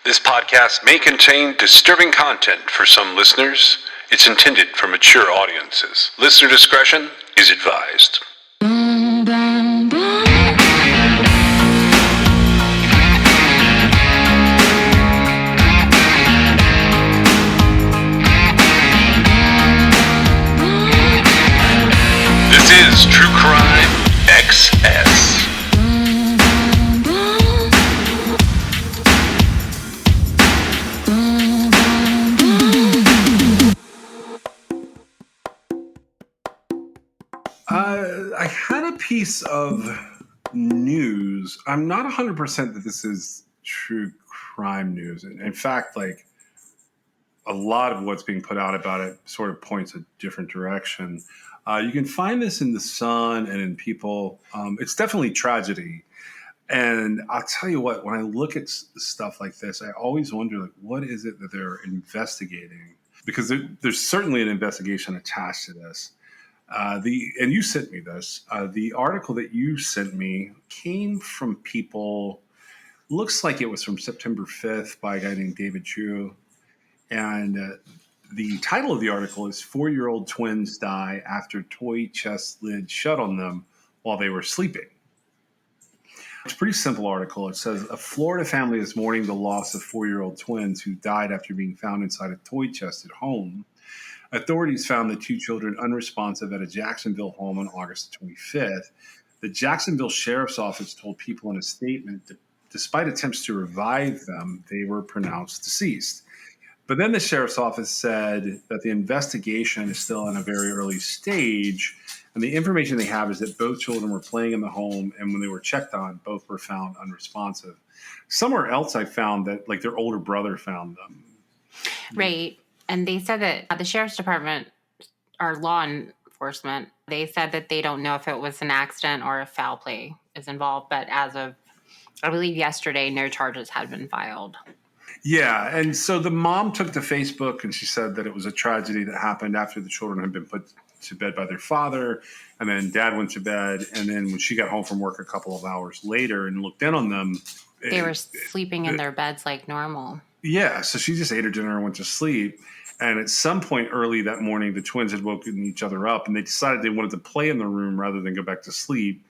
This podcast may contain disturbing content for some listeners. It's intended for mature audiences. Listener discretion is advised. This is True Crime XS. I had a piece of news. I'm not 100% that this is true crime news. In fact, like a lot of what's being put out about it sort of points a different direction. You can find this in The Sun and in People. It's definitely tragedy. And I'll tell you what, when I look at stuff like this, I always wonder, like, what is it that they're investigating? Because there's certainly an investigation attached to this. And you sent me this. The article that you sent me came from People. Looks like it was from September 5th by a guy named David Chu. And the title of the article is 4-year-old twins die after toy chest lid shut on them while they were sleeping. It's a pretty simple article. It says, a Florida family is mourning the loss of 4-year-old twins who died after being found inside a toy chest at home. Authorities found the two children unresponsive at a Jacksonville home on August 25th. The Jacksonville Sheriff's Office told People in a statement that despite attempts to revive them, they were pronounced deceased. But then the Sheriff's Office said that the investigation is still in a very early stage, and the information they have is that both children were playing in the home, and when they were checked on, both were found unresponsive. Somewhere else I found that, like, their older brother found them. Right. And they said that the sheriff's department or law enforcement, they said that they don't know if it was an accident or if foul play is involved. But as of, I believe yesterday, no charges had been filed. Yeah. And so the mom took to Facebook and she said that it was a tragedy that happened after the children had been put to bed by their father. And then dad went to bed. And then when she got home from work a couple of hours later and looked in on them, they were sleeping in their beds like normal. Yeah, so she just ate her dinner and went to sleep. And at some point early that morning, the twins had woken each other up, and they decided they wanted to play in the room rather than go back to sleep.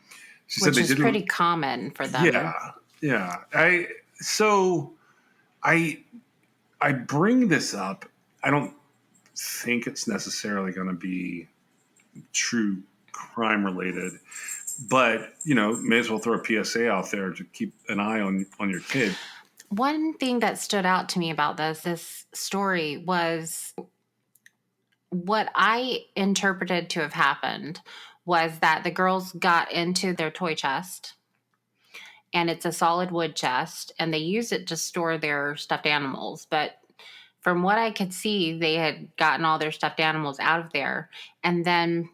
She Which said is pretty common for them. Yeah. I bring this up. I don't think it's necessarily going to be true crime related, but may as well throw a PSA out there to keep an eye on your kid. One thing that stood out to me about this story was what I interpreted to have happened was that the girls got into their toy chest, and it's a solid wood chest, and they used it to store their stuffed animals. But from what I could see, they had gotten all their stuffed animals out of there, and then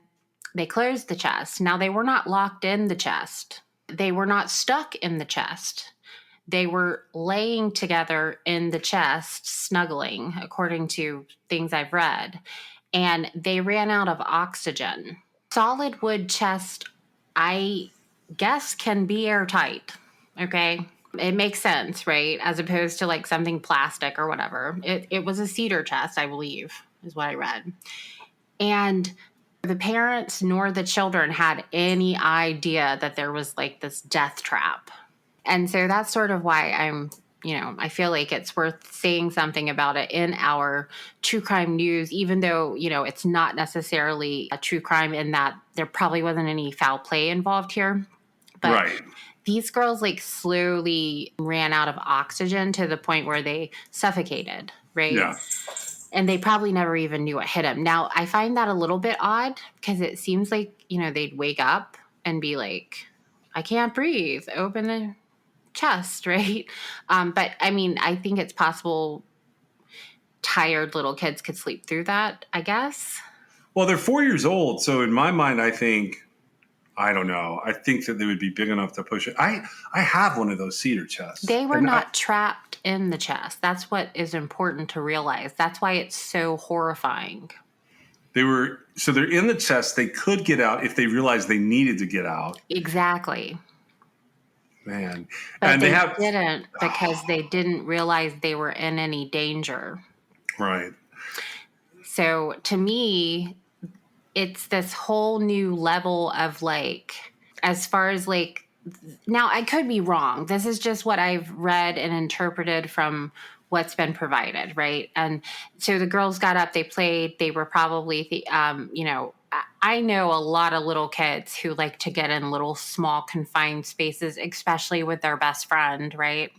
they closed the chest. Now, they were not locked in the chest. They were not stuck in the chest. They were laying together in the chest, snuggling, according to things I've read, and they ran out of oxygen. Solid wood chest, I guess, can be airtight, okay? It makes sense, right? As opposed to like something plastic or whatever. It was a cedar chest, I believe, is what I read. And the parents nor the children had any idea that there was like this death trap. And so that's sort of why I feel like it's worth saying something about it in our true crime news, even though, it's not necessarily a true crime in that there probably wasn't any foul play involved here. But right. These girls slowly ran out of oxygen to the point where they suffocated, right? Yeah. And they probably never even knew what hit them. Now, I find that a little bit odd because it seems like, they'd wake up and be like, I can't breathe. Open the chest, right? But I mean, I think it's possible tired little kids could sleep through that, I guess. Well, they're 4 years old. So in my mind, I don't know. I think that they would be big enough to push it. I have one of those cedar chests. They were not trapped in the chest. That's what is important to realize. That's why it's so horrifying. So they're in the chest. They could get out if they realized they needed to get out. Exactly. man. But And they they have didn't because they didn't realize they were in any danger. right. So to me, it's this whole new level of like, as far as like, now I could be wrong. This is just what I've read and interpreted from what's been provided, right? And so the girls got up, they played, they were probably, I know a lot of little kids who like to get in little small confined spaces, especially with their best friend, right?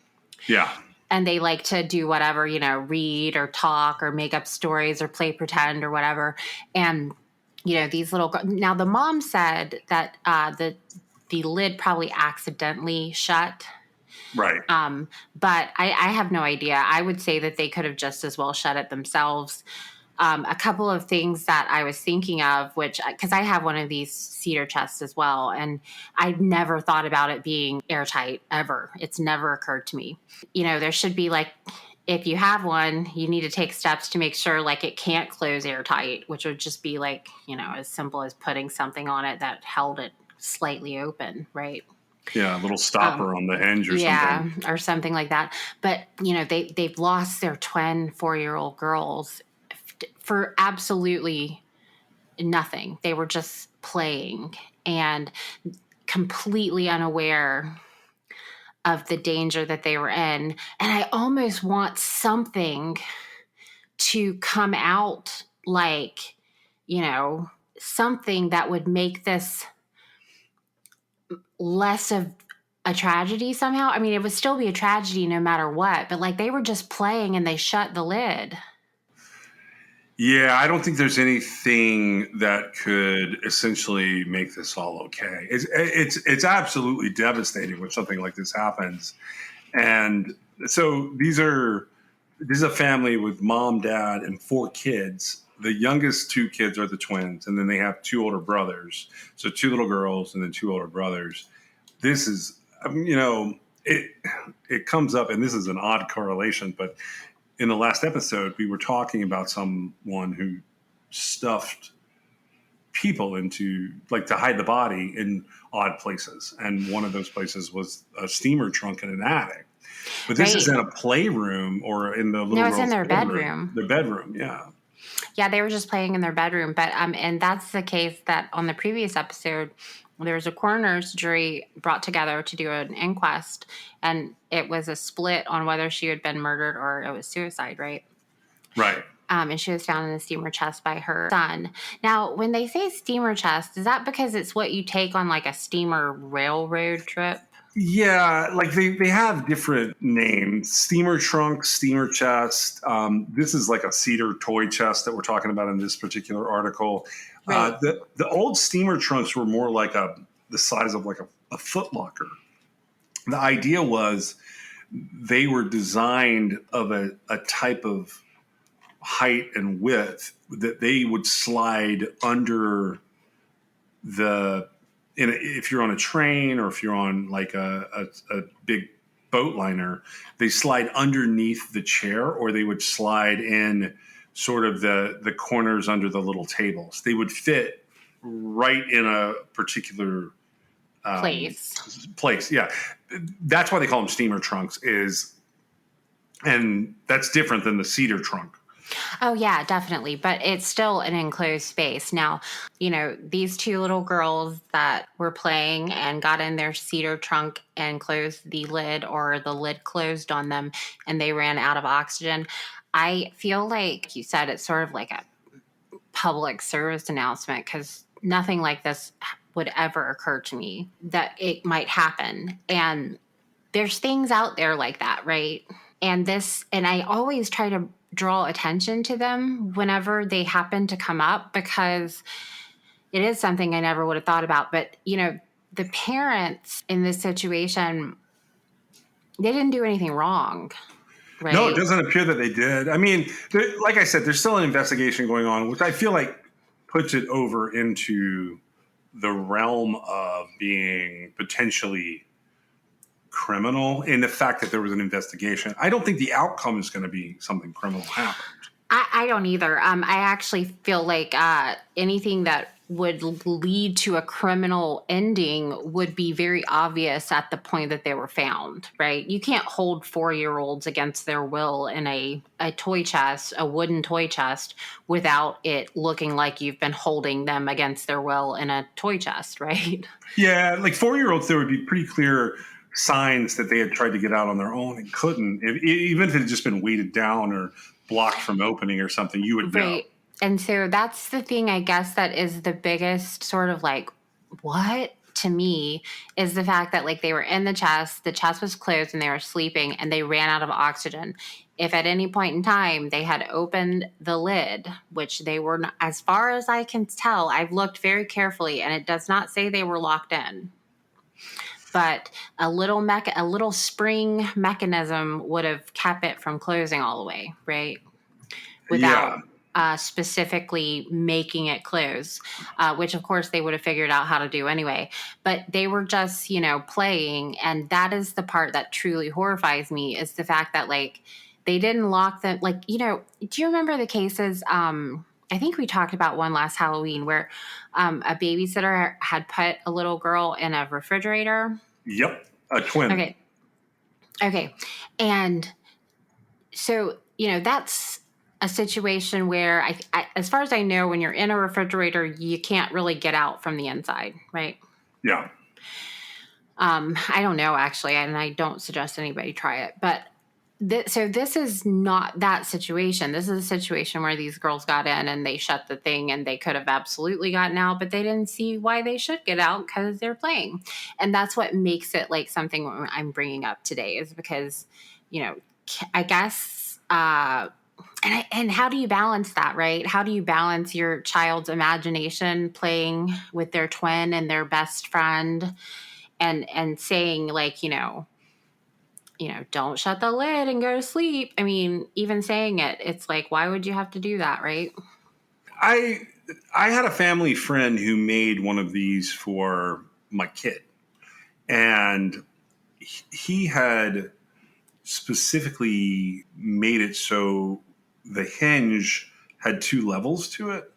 Yeah. And they like to do whatever, read or talk or make up stories or play pretend or whatever. And, these little girls. Now, the mom said that the lid probably accidentally shut. Right. But I have no idea. I would say that they could have just as well shut it themselves. A couple of things that I was thinking of, which, because I have one of these cedar chests as well, and I never thought about it being airtight ever. It's never occurred to me. There should be like, if you have one, you need to take steps to make sure like it can't close airtight, which would just be like, as simple as putting something on it that held it slightly open, right? Yeah, a little stopper on the hinge or something. Yeah, or something like that. But they've lost their twin 4-year-old girls for absolutely nothing. They were just playing and completely unaware of the danger that they were in. And I almost want something to come out like, something that would make this less of a tragedy somehow. I mean, it would still be a tragedy no matter what, but like they were just playing and they shut the lid. Yeah, I don't think there's anything that could essentially make this all okay. It's absolutely devastating when something like this happens. And so this is a family with mom, dad, and 4 kids. The youngest 2 kids are the twins, and then they have 2 older brothers. So 2 little girls and then 2 older brothers. This is, it comes up, and this is an odd correlation, but in the last episode, we were talking about someone who stuffed people into, like, to hide the body in odd places. And one of those places was a steamer trunk in an attic. But this is in a playroom or in the little No, it's in girl's their bedroom. Their bedroom, yeah. Yeah, they were just playing in their bedroom. But and that's the case that on the previous episode, there was a coroner's jury brought together to do an inquest, and it was a split on whether she had been murdered or it was suicide, right? Right. And she was found in a steamer chest by her son. Now, when they say steamer chest, is that because it's what you take on like a steamer railroad trip? Yeah, like they have different names: steamer trunk, steamer chest. This is like a cedar toy chest that we're talking about in this particular article. Right. The old steamer trunks were more like the size of like a foot locker. The idea was they were designed of a type of height and width that they would slide under if you're on a train or if you're on like a big boat liner, they slide underneath the chair, or they would slide in sort of the corners under the little tables. They would fit right in a particular place. Yeah. That's why they call them steamer trunks and that's different than the cedar trunk. Oh, yeah, definitely. But it's still an enclosed space. Now, these 2 little girls that were playing and got in their cedar trunk and closed the lid, or the lid closed on them, and they ran out of oxygen. I feel like you said it's sort of like a public service announcement, because nothing like this would ever occur to me that it might happen. And there's things out there like that, right? And I always try to draw attention to them whenever they happen to come up, because it is something I never would have thought about. But, the parents in this situation, they didn't do anything wrong, right? No, it doesn't appear that they did. I mean, like I said, there's still an investigation going on, which I feel like puts it over into the realm of being potentially criminal in the fact that there was an investigation. I don't think the outcome is going to be something criminal happened. I don't either. I actually feel like anything that would lead to a criminal ending would be very obvious at the point that they were found, right? You can't hold 4-year-olds against their will in a toy chest, a wooden toy chest, without it looking like you've been holding them against their will in a toy chest, right? Yeah, like 4-year-olds, there would be pretty clear signs that they had tried to get out on their own and couldn't. Even if it had just been weighted down or blocked from opening or something, you would know. Right. And so that's the thing, I guess, that is the biggest sort of like, what to me is the fact that like they were in the chest was closed and they were sleeping and they ran out of oxygen. If at any point in time they had opened the lid, which they were not, as far as I can tell, I've looked very carefully and it does not say they were locked in. But a little spring mechanism would have kept it from closing all the way, right? Without specifically making it close, which of course they would have figured out how to do anyway. But they were just, playing. And that is the part that truly horrifies me, is the fact that like they didn't lock them. Like, do you remember the cases? I think we talked about one last Halloween where a babysitter had put a little girl in a refrigerator. Yep. A twin. Okay. And so, that's a situation where I, as far as I know, when you're in a refrigerator, you can't really get out from the inside, right? Yeah. I don't know, actually, and I don't suggest anybody try it. But so this is not that situation. This is a situation where these girls got in and they shut the thing and they could have absolutely gotten out, but they didn't see why they should get out because they're playing. And that's what makes it like something I'm bringing up today, is because, I guess, and how do you balance that, right? How do you balance your child's imagination playing with their twin and their best friend and saying like, don't shut the lid and go to sleep. I mean, even saying it, it's like, why would you have to do that, right? I had a family friend who made one of these for my kid, and he had specifically made it so the hinge had 2 levels to it.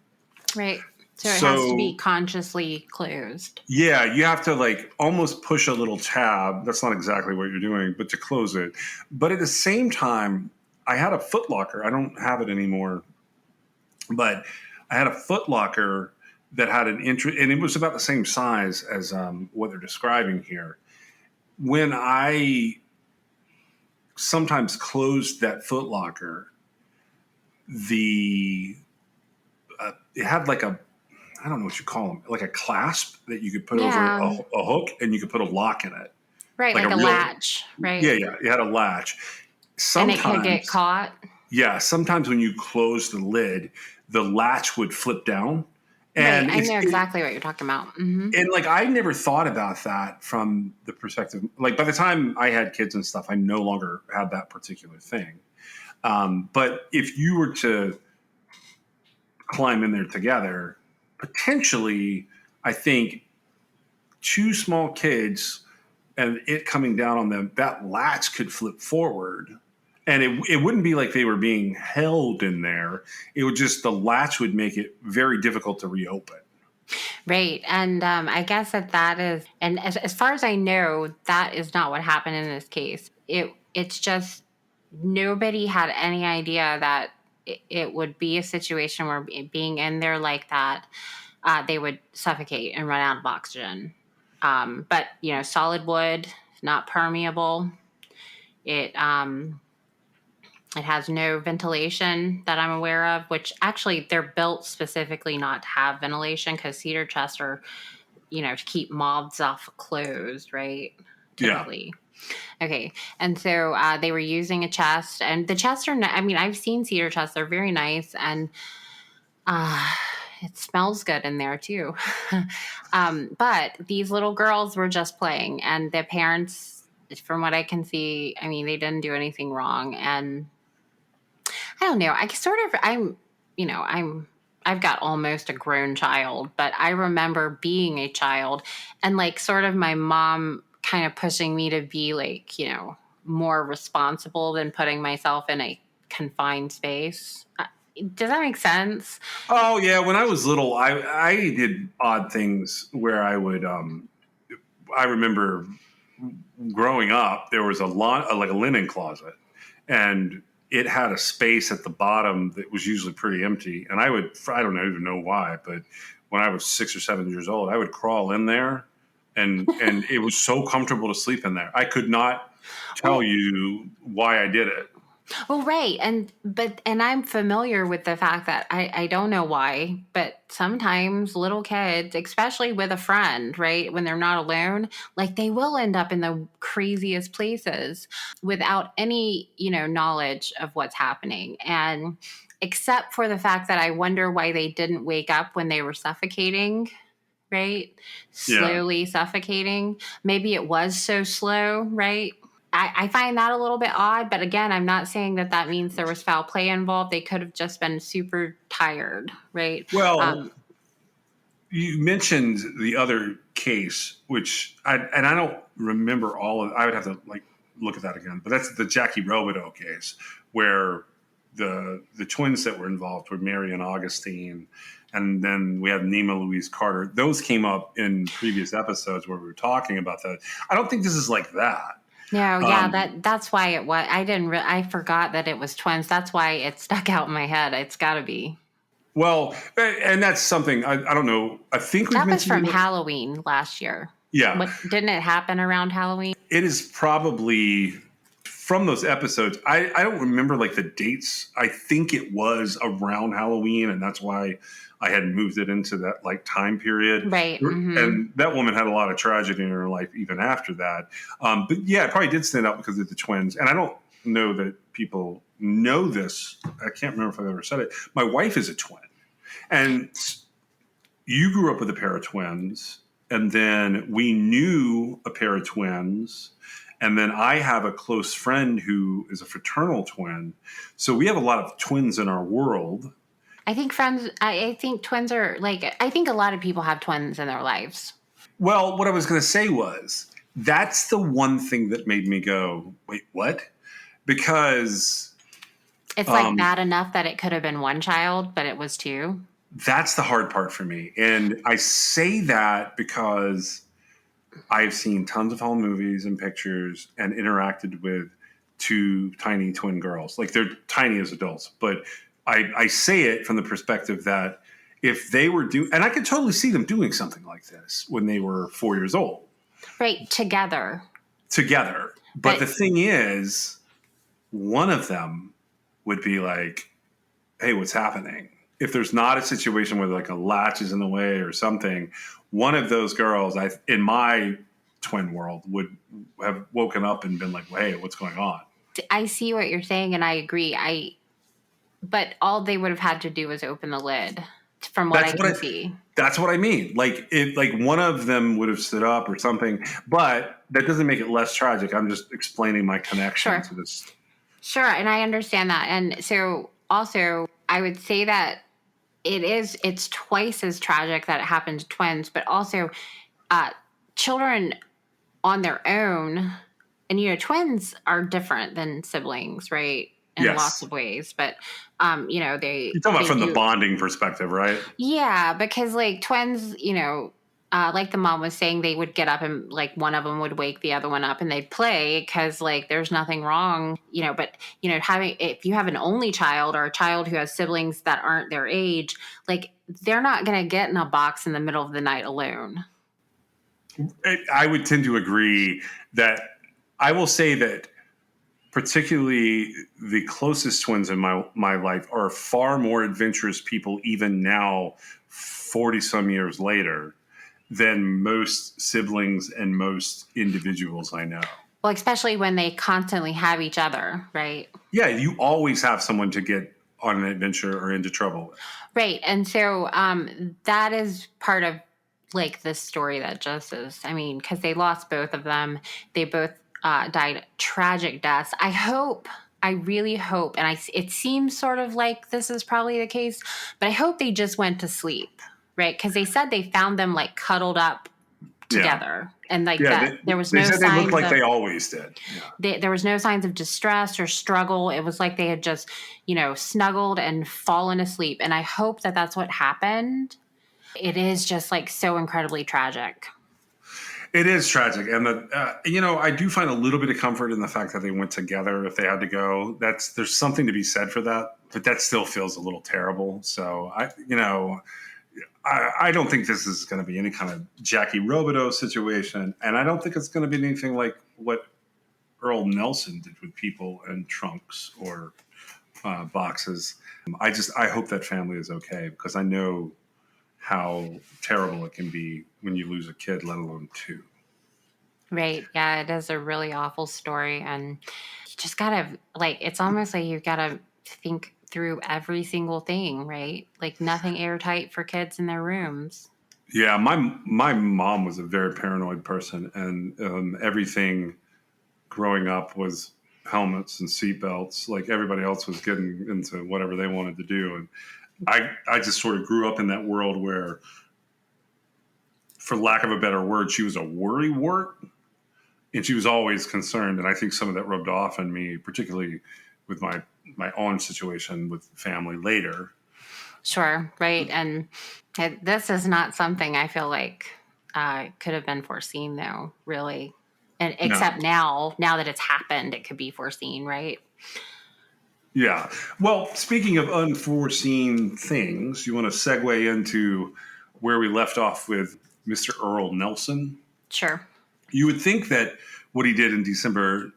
Right. So it has to be consciously closed. Yeah, you have to like almost push a little tab. That's not exactly what you're doing, but to close it. But at the same time, I had a foot locker. I don't have it anymore, but I had a foot locker that had an entry, and it was about the same size as what they're describing here. When I sometimes closed that foot locker, it had like I don't know what you call them, like a clasp that you could put over a hook, and you could put a lock in it. Right, like a latch, right? Yeah, it had a latch. Sometimes, and it could get caught. Yeah, sometimes when you close the lid, the latch would flip down. And right, I know exactly what you're talking about. Mm-hmm. And like, I never thought about that from the perspective, like by the time I had kids and stuff, I no longer had that particular thing. But if you were to climb in there together, potentially, I think 2 small kids and it coming down on them, that latch could flip forward. And it wouldn't be like they were being held in there. It would just, the latch would make it very difficult to reopen. Right. And I guess that is, and as far as I know, that is not what happened in this case. It's just nobody had any idea that it would be a situation where being in there like that, they would suffocate and run out of oxygen. But, solid wood, not permeable. It has no ventilation that I'm aware of, which actually they're built specifically not to have ventilation because cedar chests are, to keep moths off closed, right? Typically. Yeah. Okay. And so they were using a chest, and the chests are, I've seen cedar chests. They're very nice, and it smells good in there too. But these little girls were just playing, and the parents, from what I can see, they didn't do anything wrong. And I don't know. I've got almost a grown child, but I remember being a child and like sort of my mom kind of pushing me to be like, more responsible than putting myself in a confined space. Does that make sense? Oh yeah, when I was little, I did odd things where I would I remember growing up, there was like a linen closet, and it had a space at the bottom that was usually pretty empty. And I don't even know why, but when I was 6 or 7 years old, I would crawl in there, and it was so comfortable to sleep in there. I could not tell Well, you why I did it. Well, right. And I'm familiar with the fact that I don't know why, but sometimes little kids, especially with a friend, right, when they're not alone, like they will end up in the craziest places without any, knowledge of what's happening. And except for the fact that I wonder why they didn't wake up when they were suffocating, right? Yeah. Slowly suffocating. Maybe it was so slow, right? I find that a little bit odd, but again, I'm not saying that that means there was foul play involved. They could have just been super tired, right? Well, you mentioned the other case, which I don't remember all of. I would have to like look at that again, but that's the Jackie Robideau case where the twins that were involved were Mary and Augustine, and then we have Nima Louise Carter. Those came up in previous episodes where we were talking about that. I don't think this is like that. No, yeah, Um, that's why it was. I forgot that it was twins. That's why it stuck out in my head. It's got to be. well, and that's something I don't know. I think we've That was mentioned from it. Halloween last year. Yeah, What didn't it happen around Halloween? it is probably from those episodes. I don't remember like the dates. I think it was around Halloween, and that's why I had moved it into that like time period. Right. Mm-hmm. And that woman had a lot of tragedy in her life even after that. But yeah, it probably did stand out because of the twins. And I don't know that people know this. I can't remember if I've ever said it. My wife is a twin, and you grew up with a pair of twins, and then we knew a pair of twins, and then I have a close friend who is a fraternal twin. So we have a lot of twins in our world. I think twins are like, I think a lot of people have twins in their lives. Well, what I was going to say was that's the one thing that made me go, wait, what? Because It's like um, bad enough that it could have been one child, but it was two. that's the hard part for me. And I say that because I've seen tons of home movies and pictures and interacted with two tiny twin girls. Like they're tiny as adults, but I say it from the perspective that if they were doing, and I could totally see them doing something like this when they were 4 years old Right, together. together. But But the thing is, one of them would be like, hey, what's happening? If there's not a situation where like a latch is in the way or something, one of those girls, in my twin world, would have woken up and been like, hey, what's going on? I see what you're saying and I agree. But all they would have had to do was open the lid from what I That's what can I. see. That's what I mean. Like, if like one of them would have stood up or something, but that doesn't make it less tragic. I'm just explaining my connection Sure. to this. Sure, and I understand that. And so also I would say that it's twice as tragic that it happened to twins, but also uh children on their own, and twins are different than siblings, right, in lots Yes, of ways, but you're talking about they from the do. bonding perspective, right? Yeah, because like twins, like the mom was saying, they would get up and like one of them would wake the other one up and they'd play because like there's nothing wrong, but having, if you have an only child or a child who has siblings that aren't their age, like they're not going to get in a box in the middle of the night alone. I would tend to agree that I will say that particularly the closest twins in my life are far more adventurous people even now 40 some years later than most siblings and most individuals I know. Well, especially when they constantly have each other, right? Yeah, you always have someone to get on an adventure or into trouble with. Right. And so that is part of like this story that just is, I mean, because they lost both of them. They both died tragic deaths. I really hope, and it seems sort of like this is probably the case, but I hope they just went to sleep, right? Because they said they found them like cuddled up together. And like Yeah, that, there was they no said they looked signs like of, they always did. Yeah. there was no signs of distress or struggle. It was like they had just, snuggled and fallen asleep. And I hope that that's what happened. It is just like so incredibly tragic. It is tragic, and I do find a little bit of comfort in the fact that they went together. If they had to go, there's something to be said for that, but that still feels a little terrible. So I don't think this is going to be any kind of Jackie Robideau situation, and I don't think it's going to be anything like what Earl Nelson did with people in trunks or boxes. I hope that family is okay, because I know how terrible it can be when you lose a kid, let alone two. Right. Yeah, it is a really awful story. And you just gotta, like, it's almost like you've gotta think through every single thing, right? Like nothing airtight for kids in their rooms. Yeah, my mom was a very paranoid person, and everything growing up was helmets and seatbelts. Like everybody else was getting into whatever they wanted to do, and I just sort of grew up in that world where, for lack of a better word, she was a worry wart, and she was always concerned. And I think some of that rubbed off on me, particularly with my own situation with family later. Sure. Right. And this is not something I feel like could have been foreseen, though, really. And No. except now that it's happened, it could be foreseen, right? Yeah. Well, speaking of unforeseen things, you want to segue into where we left off with Mr. Earl Nelson? Sure. You would think that what he did in December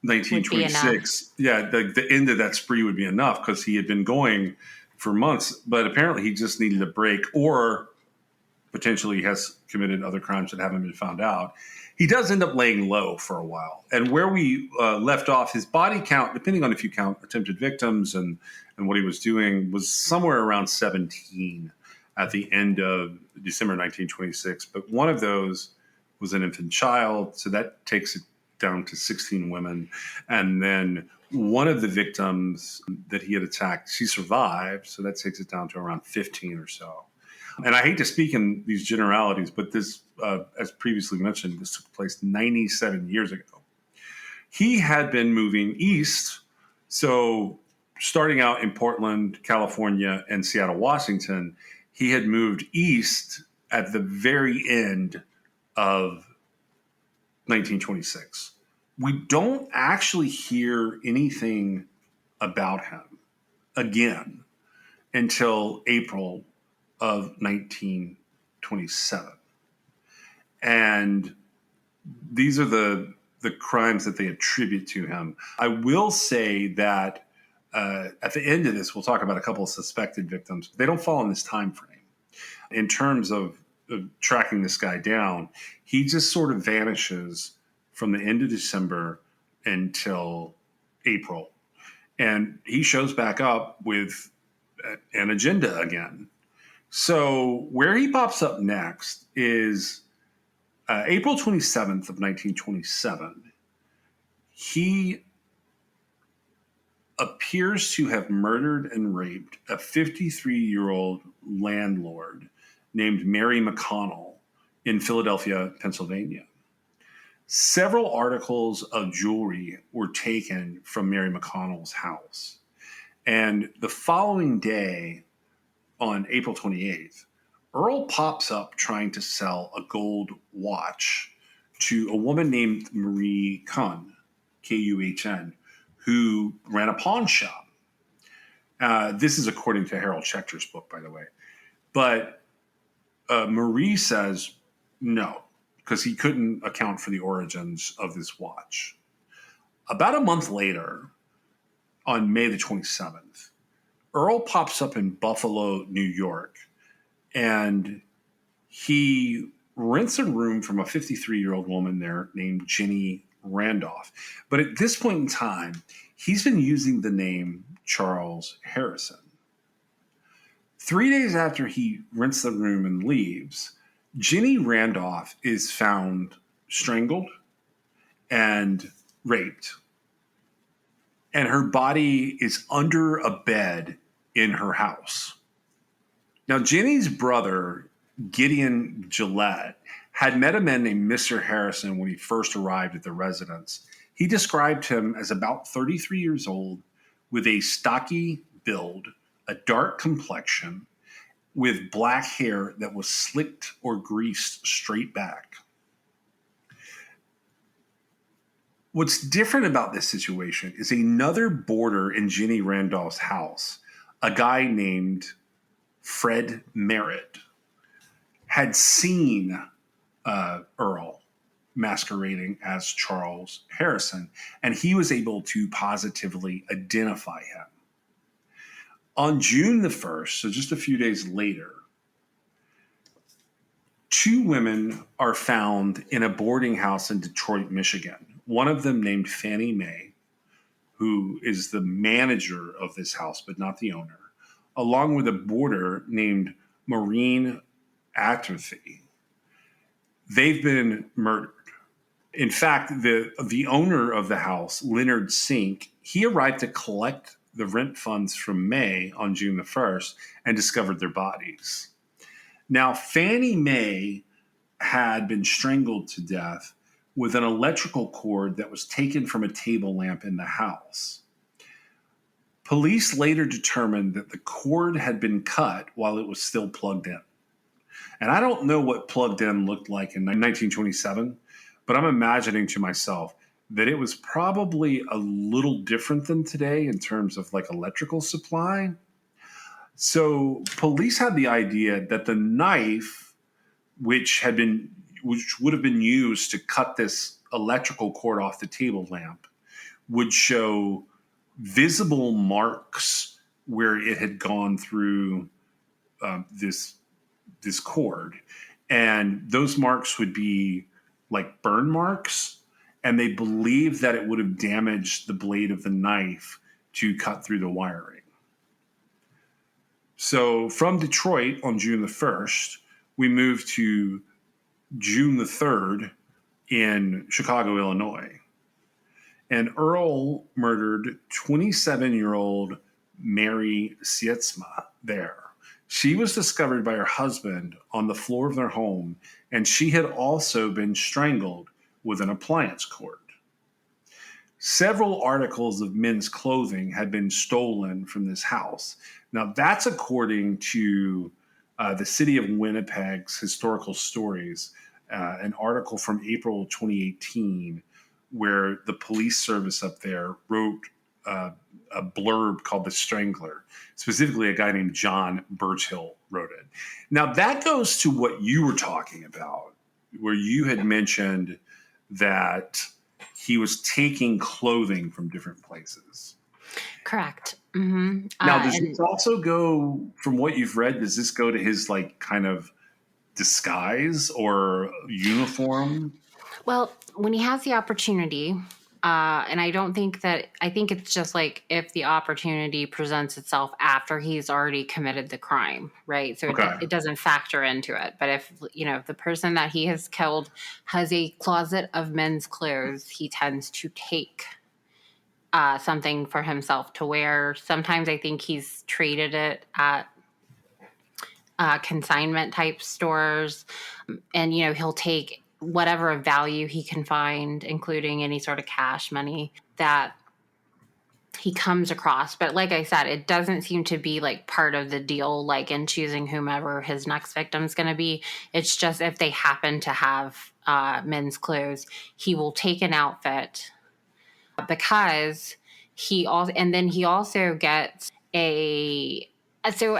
Would be enough. 1926, the end of that spree would be enough, because he had been going for months, but apparently he just needed a break, or potentially has committed other crimes that haven't been found out. He does end up laying low for a while. And where we left off, his body count, depending on if you count attempted victims and what he was doing, was somewhere around 17 at the end of December 1926. But one of those was an infant child, so that takes it down to 16 women. And then one of the victims that he had attacked, she survived, so that takes it down to around 15 or so. And I hate to speak in these generalities, but this, as previously mentioned, this took place 97 years ago. He had been moving east, so starting out in Portland, California, and Seattle, Washington, he had moved east at the very end of 1926. We don't actually hear anything about him again until April of 1927. And these are the crimes that they attribute to him. I will say that at the end of this, we'll talk about a couple of suspected victims. They don't fall in this time frame. In terms of tracking this guy down, he just sort of vanishes from the end of December until April. And he shows back up with an agenda again. So where he pops up next is April 27th of 1927. He appears to have murdered and raped a 53-year-old landlord named Mary McConnell in Philadelphia, Pennsylvania. Several articles of jewelry were taken from Mary McConnell's house. And the following day, on April 28th, Earl pops up trying to sell a gold watch to a woman named Marie Kuhn, Kuhn, who ran a pawn shop. This is according to Harold Schechter's book, by the way. But Marie says no, because he couldn't account for the origins of this watch. About a month later, on May the 27th, Earl pops up in Buffalo, New York, and he rents a room from a 53-year-old woman there named Jenny Randolph. But at this point in time, he's been using the name Charles Harrison. 3 days after he rents the room and leaves, Jenny Randolph is found strangled and raped. And her body is under a bed in her house. Now, Jenny's brother, Gideon Gillette, had met a man named Mr. Harrison when he first arrived at the residence. He described him as about 33 years old, with a stocky build, a dark complexion, with black hair that was slicked or greased straight back. What's different about this situation is another boarder in Jenny Randolph's house, a guy named Fred Merritt, had seen Earl masquerading as Charles Harrison, and he was able to positively identify him. On June the 1st, so just a few days later, two women are found in a boarding house in Detroit, Michigan. One of them named Fannie Mae, who is the manager of this house, but not the owner, along with a boarder named Maureen Atherthy. They've been murdered. In fact, the owner of the house, Leonard Sink, he arrived to collect the rent funds from May on June the 1st and discovered their bodies. Now, Fannie Mae had been strangled to death with an electrical cord that was taken from a table lamp in the house. Police later determined that the cord had been cut while it was still plugged in. And I don't know what plugged in looked like in 1927, but I'm imagining to myself that it was probably a little different than today in terms of like electrical supply. So police had the idea that the knife, which would have been used to cut this electrical cord off the table lamp, would show visible marks where it had gone through this cord, and those marks would be like burn marks, and they believed that it would have damaged the blade of the knife to cut through the wiring. So from Detroit on June the 1st, we moved to June the 3rd in Chicago, Illinois. And Earl murdered 27-year-old Mary Sietsma there. She was discovered by her husband on the floor of their home, and she had also been strangled with an appliance cord. Several articles of men's clothing had been stolen from this house. Now, that's according to the city of Winnipeg's Historical Stories, an article from April 2018, where the police service up there wrote a blurb called The Strangler. Specifically, a guy named John Birchill wrote it. Now, that goes to what you were talking about, where you had mentioned that he was taking clothing from different places. Correct. Mm-hmm. Now, does this also go, from what you've read, does this go to his like kind of disguise or uniform? Well, when he has the opportunity, and I think it's just like if the opportunity presents itself after he's already committed the crime, right? So it doesn't factor into it. But if, the person that he has killed has a closet of men's clothes, he tends to take something for himself to wear. Sometimes I think he's traded it at consignment type stores, and he'll take whatever of value he can find, including any sort of cash money that he comes across. But like I said, it doesn't seem to be like part of the deal, like in choosing whomever his next victim is going to be. It's just if they happen to have men's clothes, he will take an outfit because he also gets a so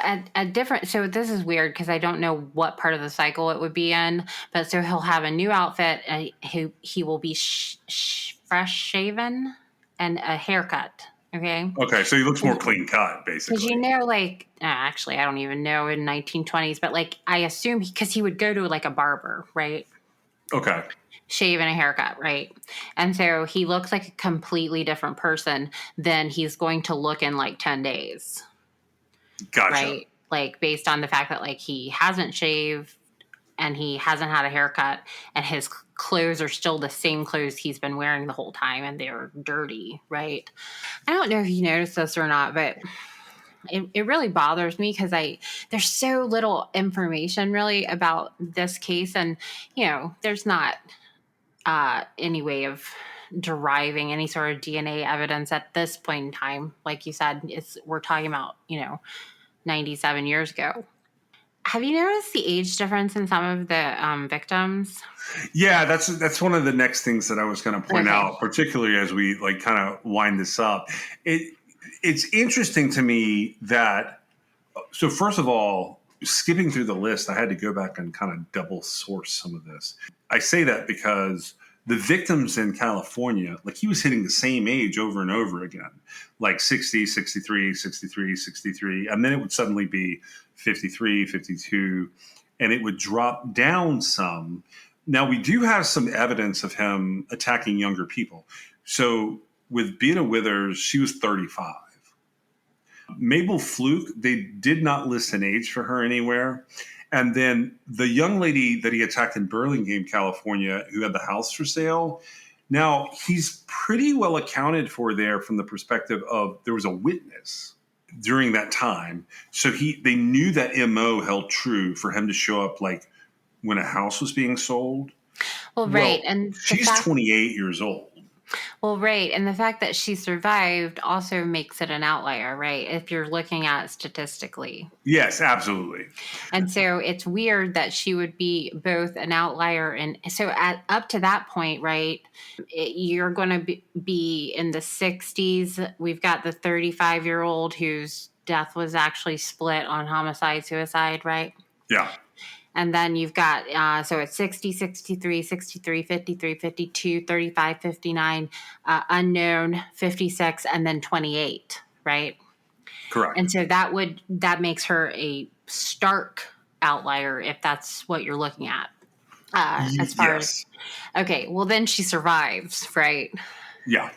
this is weird because I don't know what part of the cycle it would be in, but so he'll have a new outfit and he will be fresh shaven and a haircut. Okay, so he looks more clean cut, basically. Because actually I don't even know in 1920s, but like I assume because he would go to like a barber, right? Okay. Shave and a haircut, right? And so he looks like a completely different person than he's going to look in like 10 days. Gotcha. Right? Like based on the fact that like he hasn't shaved and he hasn't had a haircut and his clothes are still the same clothes he's been wearing the whole time and they're dirty, right? I don't know if you noticed this or not, but it really bothers me because there's so little information really about this case, and there's not any way of deriving any sort of DNA evidence at this point in time. Like you said, we're talking about 97 years ago. Have you noticed the age difference in some of the victims? Yeah, that's one of the next things that I was going to point Okay. out, particularly as we like kind of wind this up. It's interesting to me that, so first of all, skipping through the list, I had to go back and kind of double source some of this. I say that because the victims in California, like he was hitting the same age over and over again, like 60, 63, 63, 63, and then it would suddenly be 53, 52, and it would drop down some. Now, we do have some evidence of him attacking younger people. So with Bina Withers, she was 35. Mabel Fluke, they did not list an age for her anywhere. And then the young lady that he attacked in Burlingame, California, who had the house for sale, now he's pretty well accounted for there from the perspective of there was a witness during that time. So they knew that MO held true for him to show up like when a house was being sold. Well, right. And she's 28 years old. Well, right. And the fact that she survived also makes it an outlier, right? If you're looking at statistically. Yes, absolutely. And so it's weird that she would be both an outlier. And so up to that point, right, you're going to be in the 60s. We've got the 35-year-old whose death was actually split on homicide, suicide, right? Yeah. And then you've got, so it's 60, 63, 63, 53, 52, 35, 59, unknown, 56, and then 28, right? Correct. And so that makes her a stark outlier if that's what you're looking at. As far as, okay, well then she survives, right? Yeah.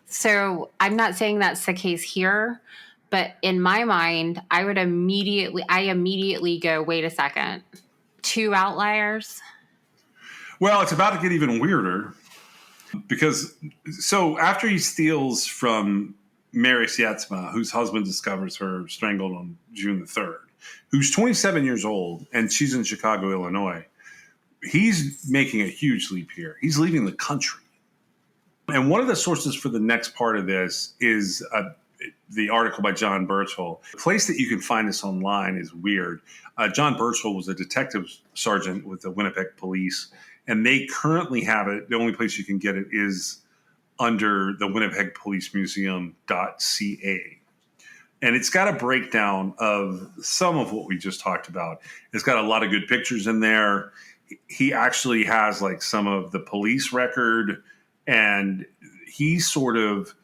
So I'm not saying that's the case here, but in my mind, I immediately go, wait a second. 2 outliers? Well, it's about to get even weirder because so after he steals from Mary Sietsma, whose husband discovers her strangled on June the 3rd, who's 27 years old and she's in Chicago, Illinois, he's making a huge leap here. He's leaving the country. And one of the sources for the next part of this is the article by John Birchall. The place that you can find this online is weird. John Birchall was a detective sergeant with the Winnipeg Police, and they currently have it. The only place you can get it is under the Winnipeg Police Museum.ca. And it's got a breakdown of some of what we just talked about. It's got a lot of good pictures in there. He actually has like some of the police record, and he sort of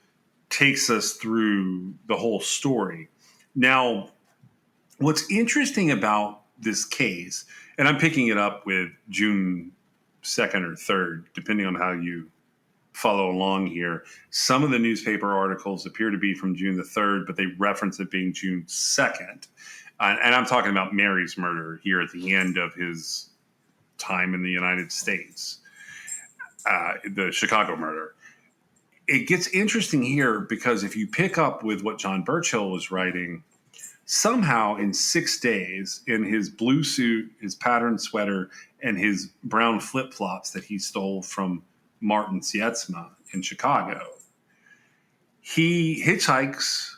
takes us through the whole story. Now, what's interesting about this case, and I'm picking it up with June 2nd or 3rd, depending on how you follow along here. Some of the newspaper articles appear to be from June the 3rd, but they reference it being June 2nd. And I'm talking about Mary's murder here at the end of his time in the United States, the Chicago murder. It gets interesting here because if you pick up with what John Birchall was writing, somehow in 6 days, in his blue suit, his patterned sweater, and his brown flip-flops that he stole from Martin Sietsma in Chicago, he hitchhikes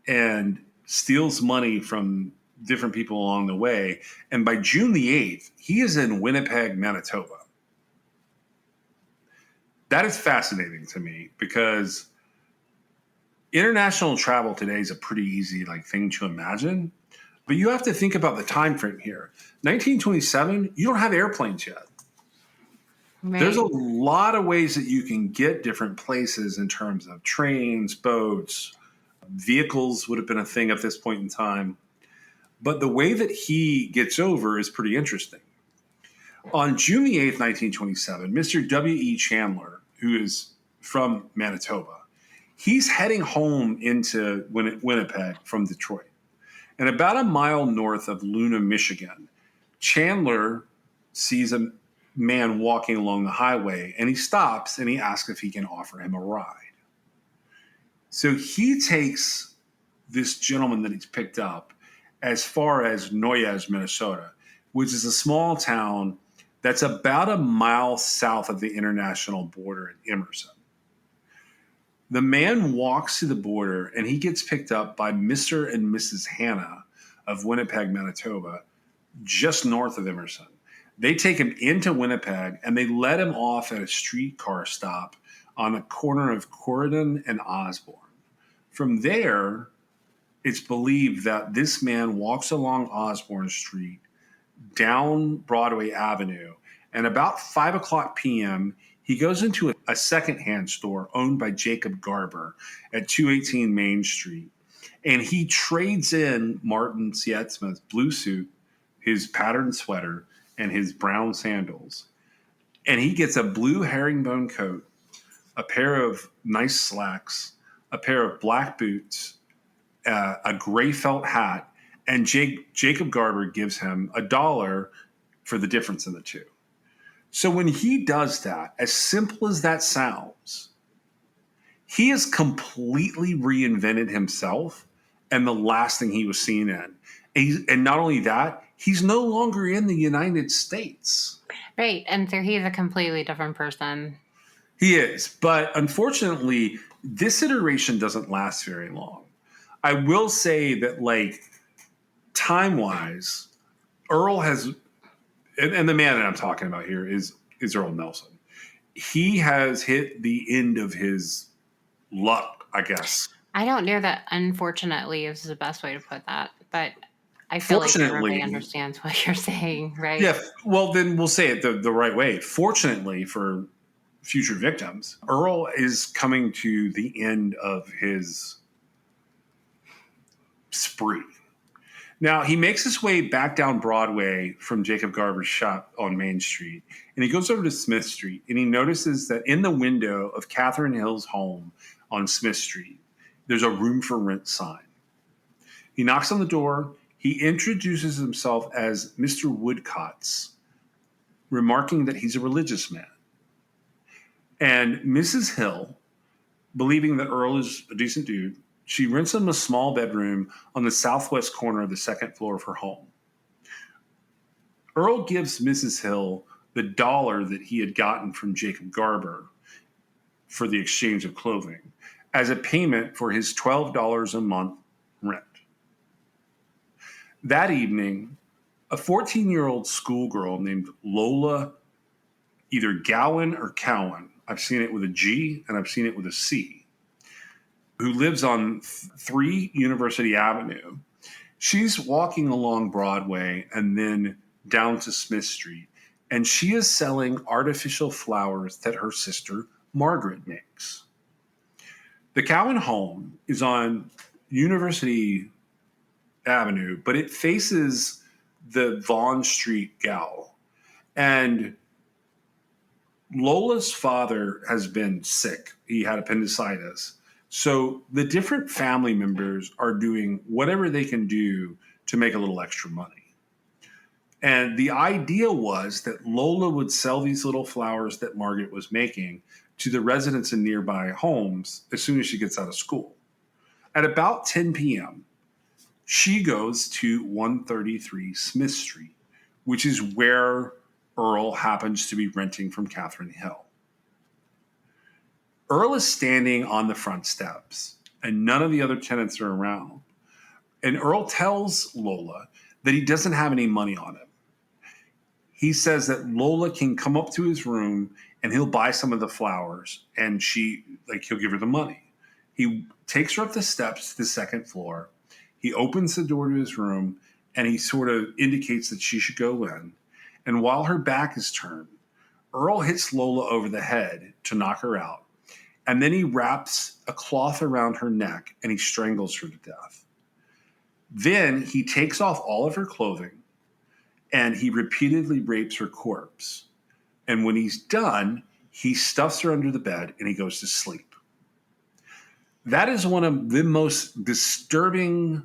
and steals money from different people along the way. And by June the 8th, he is in Winnipeg, Manitoba. That is fascinating to me because international travel today is a pretty easy thing to imagine, but you have to think about the time frame here. 1927, you don't have airplanes yet. Right. There's a lot of ways that you can get different places in terms of trains, boats, vehicles would have been a thing at this point in time. But the way that he gets over is pretty interesting. On June the 8th, 1927, Mr. W.E. Chandler, who is from Manitoba, he's heading home into Winnipeg from Detroit. And about a mile north of Luna, Michigan, Chandler sees a man walking along the highway, and he stops and he asks if he can offer him a ride. So he takes this gentleman that he's picked up as far as Noyes, Minnesota, which is a small town that's about a mile south of the international border in Emerson. The man walks to the border and he gets picked up by Mr. and Mrs. Hannah of Winnipeg, Manitoba, just north of Emerson. They take him into Winnipeg and they let him off at a streetcar stop on the corner of Corridon and Osborne. From there, it's believed that this man walks along Osborne Street, down Broadway Avenue, and about 5 o'clock p.m., he goes into a secondhand store owned by Jacob Garber at 218 Main Street, and he trades in Martin Sietzma's blue suit, his patterned sweater, and his brown sandals. And he gets a blue herringbone coat, a pair of nice slacks, a pair of black boots, a gray felt hat, and Jacob Garber gives him $1 for the difference in the two. So when he does that, as simple as that sounds, he has completely reinvented himself and the last thing he was seen in. And not only that, he's no longer in the United States. Right. And so he's a completely different person. He is. But unfortunately, this iteration doesn't last very long. I will say that, like, time-wise, Earl has, and the man that I'm talking about here is Earl Nelson. He has hit the end of his luck, I guess. I don't know that unfortunately is the best way to put that, but I feel like everybody understands what you're saying, right? Yeah, well, then we'll say it the right way. Fortunately for future victims, Earl is coming to the end of his spree. Now, he makes his way back down Broadway from Jacob Garber's shop on Main Street, and he goes over to Smith Street, and he notices that in the window of Catherine Hill's home on Smith Street, there's a room for rent sign. He knocks on the door. He introduces himself as Mr. Woodcotts, remarking that he's a religious man. And Mrs. Hill, believing that Earl is a decent dude, she rents him a small bedroom on the southwest corner of the second floor of her home. Earl gives Mrs. Hill the $1 that he had gotten from Jacob Garber for the exchange of clothing as a payment for his $12 a month rent. That evening, a 14-year-old schoolgirl named Lola, either Gowan or Cowan, I've seen it with a G and I've seen it with a C, who lives on 3 University Avenue. She's walking along Broadway and then down to Smith Street, and she is selling artificial flowers that her sister Margaret makes. The Cowan home is on University Avenue, but it faces the Vaughn Street Gow. And Lola's father has been sick. He had appendicitis. So the different family members are doing whatever they can do to make a little extra money. And the idea was that Lola would sell these little flowers that Margaret was making to the residents in nearby homes as soon as she gets out of school. At about 10 p.m., she goes to 133 Smith Street, which is where Earl happens to be renting from Catherine Hill. Earl is standing on the front steps, and none of the other tenants are around. And Earl tells Lola that he doesn't have any money on him. He says that Lola can come up to his room and he'll buy some of the flowers, and he'll give her the money. He takes her up the steps to the second floor. He opens the door to his room, and he sort of indicates that she should go in. And while her back is turned, Earl hits Lola over the head to knock her out. And then he wraps a cloth around her neck and he strangles her to death. Then he takes off all of her clothing and he repeatedly rapes her corpse. And when he's done, he stuffs her under the bed and he goes to sleep. That is one of the most disturbing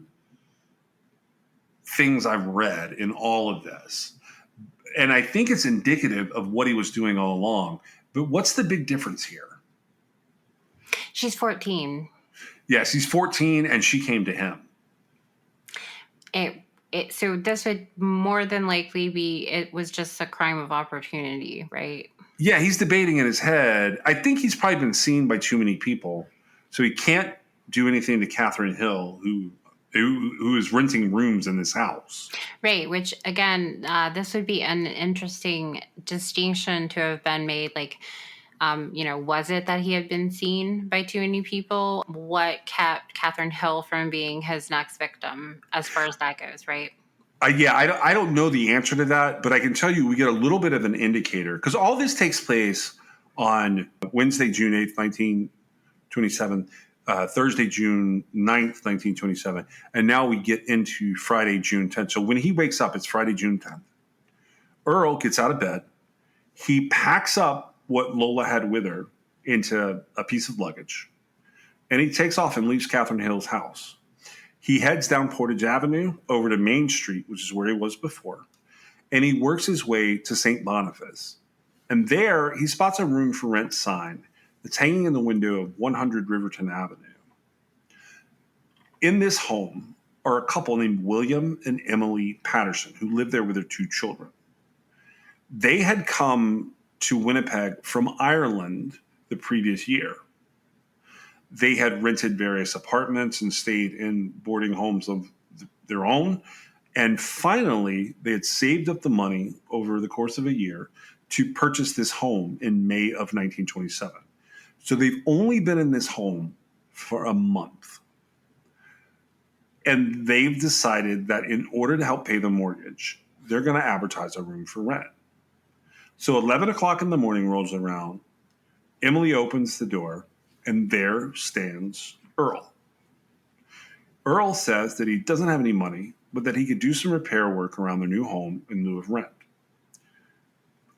things I've read in all of this. And I think it's indicative of what he was doing all along. But what's the big difference here? She's 14. Yes, he's 14, and she came to him. So this would more than likely be, it was just a crime of opportunity, right? Yeah, he's debating in his head. I think he's probably been seen by too many people, so he can't do anything to Catherine Hill, who is renting rooms in this house. Right, which again, this would be an interesting distinction to have been made. Like, was it that he had been seen by too many people? What kept Catherine Hill from being his next victim, as far as that goes, right? I don't know the answer to that, but I can tell you we get a little bit of an indicator because all this takes place on Wednesday, June 8th, 1927, Thursday, June 9th, 1927, and now we get into Friday, June 10th. So when he wakes up, it's Friday, June 10th. Earl gets out of bed. He packs up what Lola had with her into a piece of luggage, and he takes off and leaves Catherine Hill's house. He heads down Portage Avenue over to Main Street, which is where he was before, and he works his way to St. Boniface. And there, he spots a room for rent sign that's hanging in the window of 100 Riverton Avenue. In this home are a couple named William and Emily Patterson, who live there with their 2 children. They had come to Winnipeg from Ireland the previous year. They had rented various apartments and stayed in boarding homes of their own. And finally, they had saved up the money over the course of a year to purchase this home in May of 1927. So they've only been in this home for a month. And they've decided that in order to help pay the mortgage, they're going to advertise a room for rent. So 11 o'clock in the morning rolls around. Emily opens the door, and there stands Earl. Earl says that he doesn't have any money, but that he could do some repair work around their new home in lieu of rent.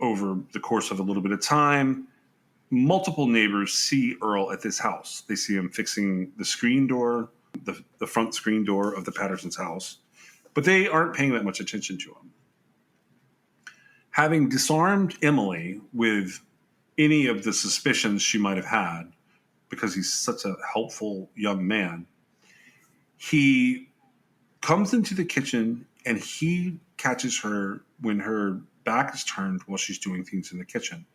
Over the course of a little bit of time, multiple neighbors see Earl at this house. They see him fixing the screen door, the front screen door of the Patterson's house, but they aren't paying that much attention to him. Having disarmed Emily with any of the suspicions she might have had, because he's such a helpful young man, he comes into the kitchen and he catches her when her back is turned while she's doing things in the kitchen.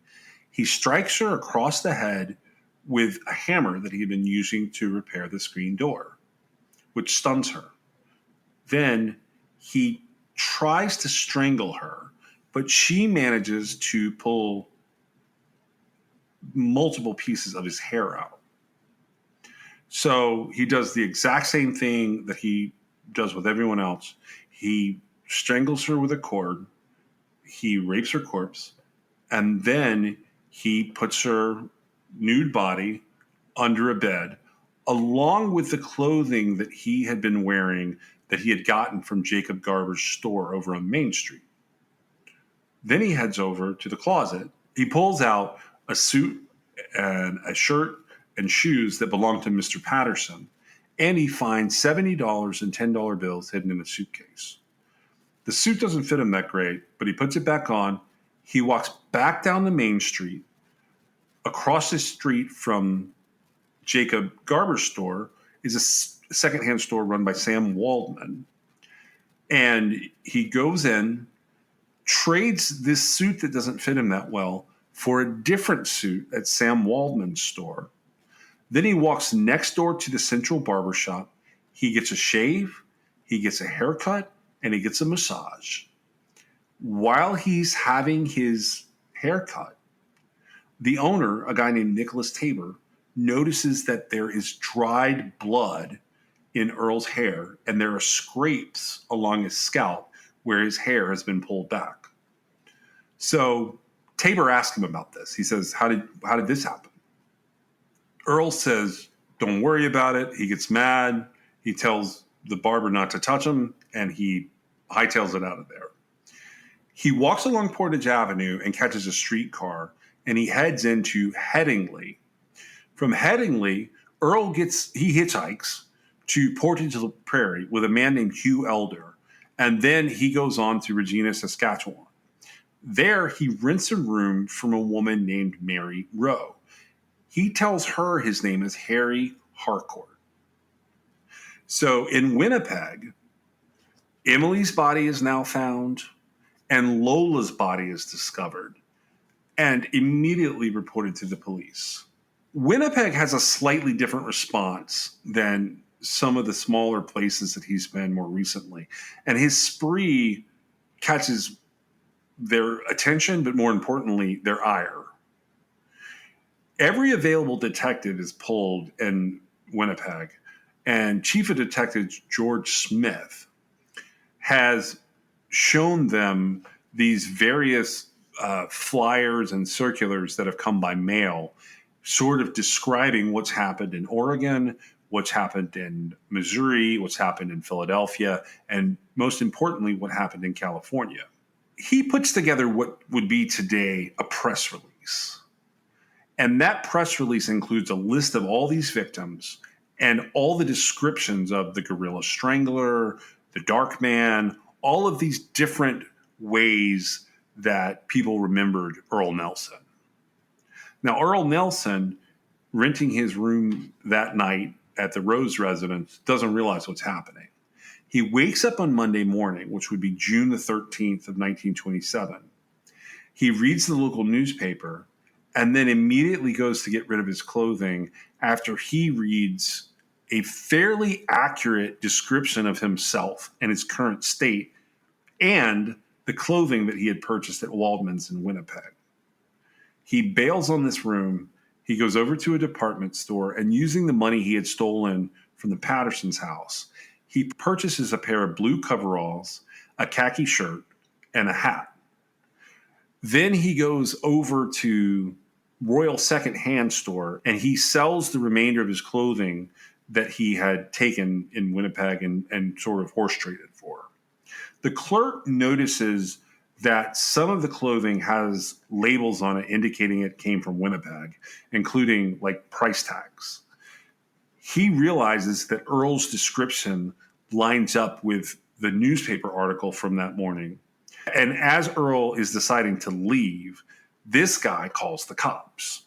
He strikes her across the head with a hammer that he had been using to repair the screen door, which stuns her. Then he tries to strangle her, but she manages to pull multiple pieces of his hair out. So he does the exact same thing that he does with everyone else. He strangles her with a cord, he rapes her corpse, and then he puts her nude body under a bed, along with the clothing that he had been wearing that he had gotten from Jacob Garber's store over on Main Street. Then he heads over to the closet. He pulls out a suit and a shirt and shoes that belong to Mr. Patterson, and he finds $70 and $10 bills hidden in a suitcase. The suit doesn't fit him that great, but he puts it back on. He walks back down the Main Street. Across the street from Jacob Garber's store is a secondhand store run by Sam Waldman. And he goes in, trades this suit that doesn't fit him that well for a different suit at Sam Waldman's store. Then he walks next door to the Central Barber Shop. He gets a shave, he gets a haircut, and he gets a massage. While he's having his haircut, the owner, a guy named Nicholas Tabor, notices that there is dried blood in Earl's hair, and there are scrapes along his scalp where his hair has been pulled back. So Tabor asks him about this. He says, how did this happen? Earl says, don't worry about it. He gets mad. He tells the barber not to touch him, and he hightails it out of there. He walks along Portage Avenue and catches a streetcar, and he heads into Headingley. From Headingley, Earl hitchhikes to Portage la Prairie with a man named Hugh Elder, and then he goes on to Regina, Saskatchewan. There, he rents a room from a woman named Mary Rowe. He tells her his name is Harry Harcourt. So in Winnipeg, Emily's body is now found, and Lola's body is discovered and immediately reported to the police. Winnipeg has a slightly different response than some of the smaller places that he's been more recently. And his spree catches their attention, but more importantly, their ire. Every available detective is pulled in Winnipeg, and Chief of Detectives George Smith has shown them these various flyers and circulars that have come by mail, sort of describing what's happened in Oregon, what's happened in Missouri, what's happened in Philadelphia, and most importantly, what happened in California. He puts together what would be today a press release. And that press release includes a list of all these victims and all the descriptions of the gorilla strangler, the dark man, all of these different ways that people remembered Earl Nelson. Now, Earl Nelson, renting his room that night at the Rose residence, doesn't realize what's happening. He wakes up on Monday morning, which would be June the 13th of 1927. He reads the local newspaper and then immediately goes to get rid of his clothing after he reads a fairly accurate description of himself and his current state and the clothing that he had purchased at Waldman's in Winnipeg. He bails on this room. He goes over to a department store, and using the money he had stolen from the Patterson's house, he purchases a pair of blue coveralls, a khaki shirt, and a hat. Then he goes over to Royal Secondhand Store, and he sells the remainder of his clothing that he had taken in Winnipeg and sort of horse traded for. The clerk notices that some of the clothing has labels on it indicating it came from Winnipeg, including like price tags. He realizes that Earl's description lines up with the newspaper article from that morning. And as Earl is deciding to leave, this guy calls the cops.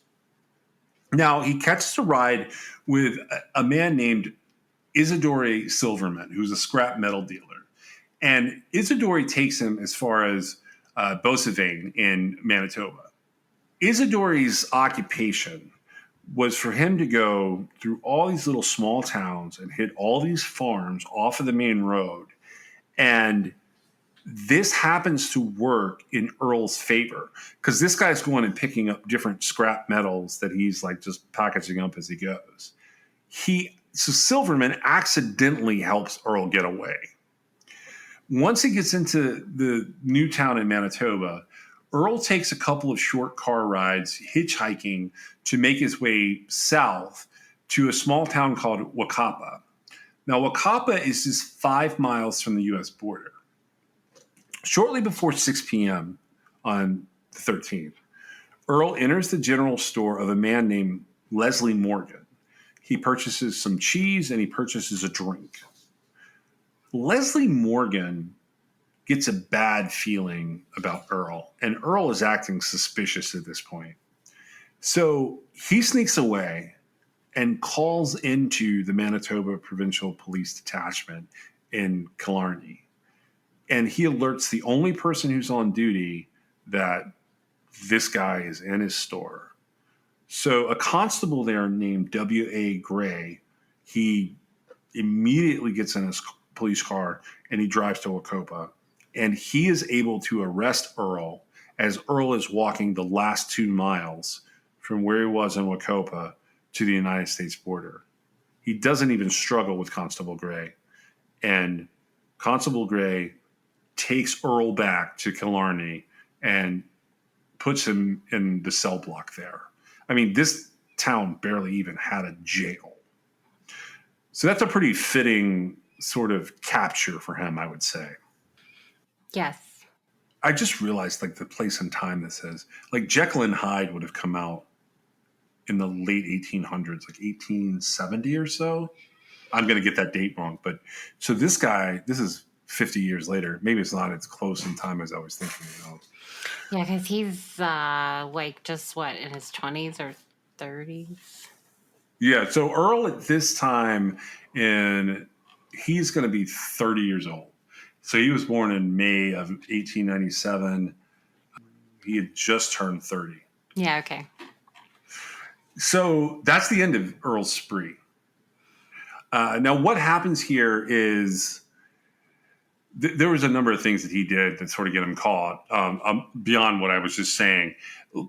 Now, he catches a ride with a man named Isidore Silverman, who's a scrap metal dealer. And Isidore takes him as far as Beausevain in Manitoba. Isidore's occupation was for him to go through all these little small towns and hit all these farms off of the main road. And this happens to work in Earl's favor because this guy's going and picking up different scrap metals that he's like just packaging up as he goes. So Silverman accidentally helps Earl get away. Once he gets into the new town in Manitoba, Earl takes a couple of short car rides hitchhiking to make his way south to a small town called Wakapa. Now, Wakapa is just 5 miles from the U.S. border. Shortly before 6 p.m. on the 13th, Earl enters the general store of a man named Leslie Morgan. He purchases some cheese and he purchases a drink. Leslie Morgan gets a bad feeling about Earl, and Earl is acting suspicious at this point. So he sneaks away and calls into the Manitoba Provincial Police Detachment in Killarney. And he alerts the only person who's on duty that this guy is in his store. So a constable there named W.A. Gray, he immediately gets in his police car and he drives to Wakapa. And he is able to arrest Earl as Earl is walking the last 2 miles from where he was in Wakapa to the United States border. He doesn't even struggle with Constable Gray. And Constable Gray takes Earl back to Killarney and puts him in the cell block there. I mean, this town barely even had a jail. So that's a pretty fitting sort of capture for him, I would say. Yes. I just realized like the place and time this is. Like Jekyll and Hyde would have come out in the late 1800s, like 1870 or so. I'm going to get that date wrong. But so this guy, this is 50 years later. Maybe it's not as close in time as I was thinking. Yeah, because he's like just what, in his 20s or 30s? Yeah. So Earl at this time in he's going to be 30 years old. So he was born in May of 1897. He had just turned 30. Yeah, okay. So that's the end of Earl's spree. Now, what happens here is there was a number of things that he did that sort of get him caught beyond what I was just saying.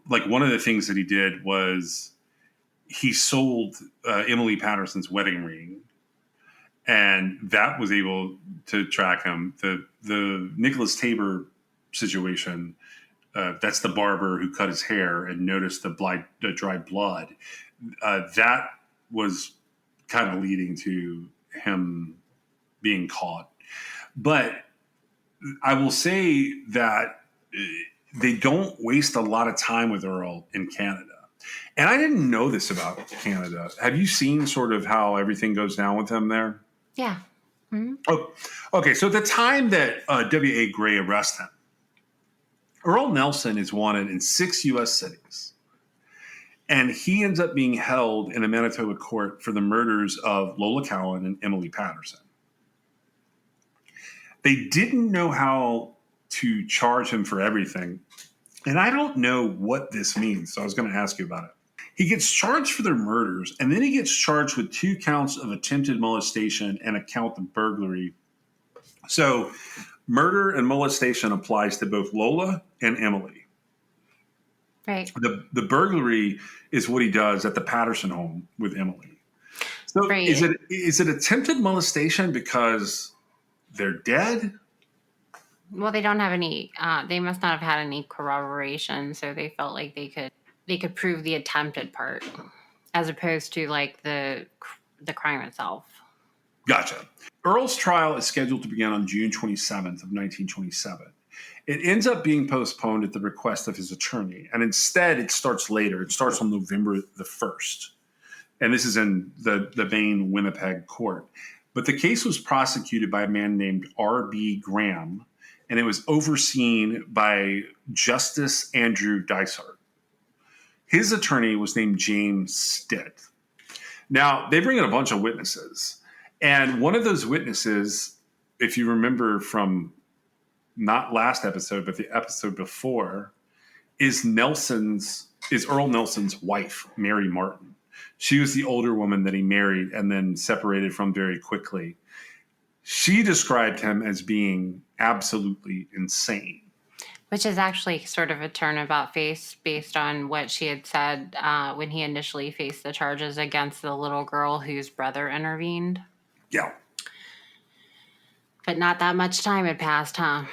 Like one of the things that he did was he sold Emily Patterson's wedding ring, and that was able to track him. The Nicholas Tabor situation, that's the barber who cut his hair and noticed the dried blood. That was kind of leading to him being caught. But I will say that they don't waste a lot of time with Earl in Canada. And I didn't know this about Canada. Have you seen sort of how everything goes down with him there? Yeah. Mm-hmm. Oh, okay. So at the time that W.A. Gray arrests him, Earl Nelson is wanted in 6 U.S. cities. And he ends up being held in a Manitoba court for the murders of Lola Cowan and Emily Patterson. They didn't know how to charge him for everything. And I don't know what this means, so I was going to ask you about it. He gets charged for their murders, and then he gets charged with 2 counts of attempted molestation and a count of burglary. So murder and molestation applies to both Lola and Emily. Right. The burglary is what he does at the Patterson home with Emily. So Right. is it attempted molestation because they're dead? Well, they don't have any. They must not have had any corroboration, so they felt like they could prove the attempted part, as opposed to like the crime itself. Gotcha. Earl's trial is scheduled to begin on June 27th of 1927. It ends up being postponed at the request of his attorney, and instead it starts later. It starts on November the 1st, and this is in the Bain Winnipeg court. But the case was prosecuted by a man named R.B. Graham, and it was overseen by Justice Andrew Dysart. His attorney was named James Stitt. Now, they bring in a bunch of witnesses, and one of those witnesses, if you remember from not last episode, but the episode before, is Earl Nelson's wife, Mary Martin. She was the older woman that he married and then separated from very quickly. She described him as being absolutely insane. Which is actually sort of a turnabout face based on what she had said when he initially faced the charges against the little girl whose brother intervened. Yeah. But not that much time had passed, huh?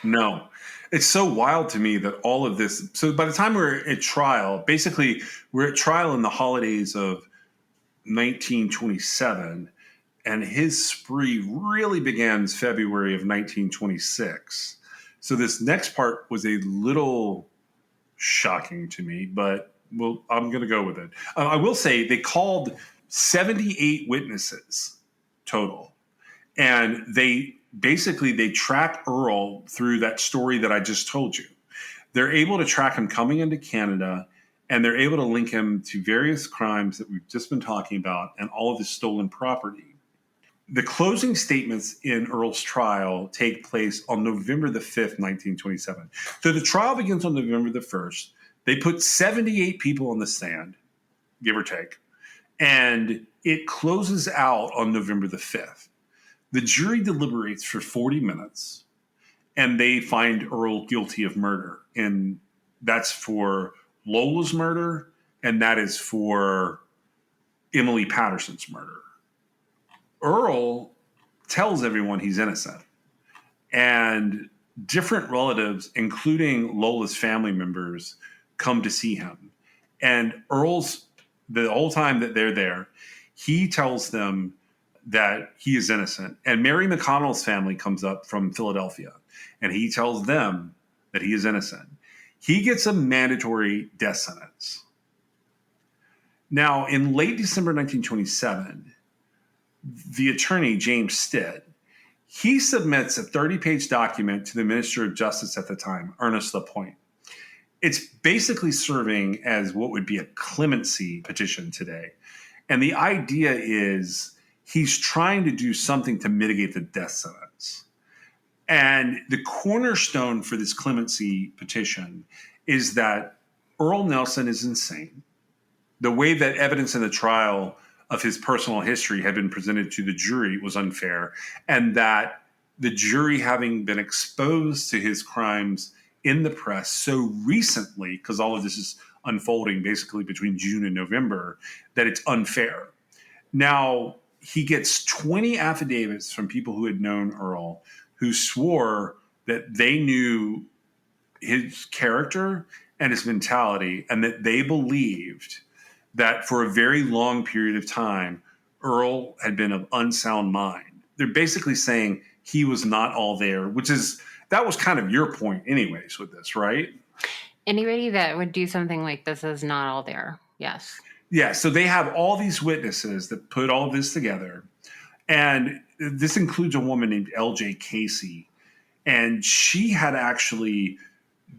No. It's so wild to me that all of this. So by the time we're at trial, basically we're at trial in the holidays of 1927, and his spree really begins February of 1926. So this next part was a little shocking to me, but I'm going to go with it. I will say they called 78 witnesses total, and they track Earl through that story that I just told you. They're able to track him coming into Canada, and they're able to link him to various crimes that we've just been talking about and all of his stolen property. The closing statements in Earl's trial take place on November the 5th, 1927. So the trial begins on November the 1st. They put 78 people on the stand, give or take, and it closes out on November the 5th. The jury deliberates for 40 minutes, and they find Earl guilty of murder. And that's for Lola's murder, and that is for Emily Patterson's murder. Earl tells everyone he's innocent, and different relatives, including Lola's family members, come to see him. And the whole time that they're there, he tells them that he is innocent. And Mary McConnell's family comes up from Philadelphia, and he tells them that he is innocent. He gets a mandatory death sentence. Now, in late December 1927, the attorney, James Stitt, he submits a 30-page document to the Minister of Justice at the time, Ernest Lapointe. It's basically serving as what would be a clemency petition today. And the idea is he's trying to do something to mitigate the death sentence. And the cornerstone for this clemency petition is that Earl Nelson is insane. The way that evidence in the trial of his personal history had been presented to the jury was unfair, and that the jury, having been exposed to his crimes in the press so recently, because all of this is unfolding basically between June and November, that it's unfair. Now, he gets 20 affidavits from people who had known Earl who swore that they knew his character and his mentality, and that they believed that for a very long period of time, Earl had been of unsound mind. They're basically saying he was not all there, that was kind of your point anyways with this, right? Anybody that would do something like this is not all there. Yes. Yeah, so they have all these witnesses that put all of this together. And this includes a woman named L.J. Casey. And she had actually,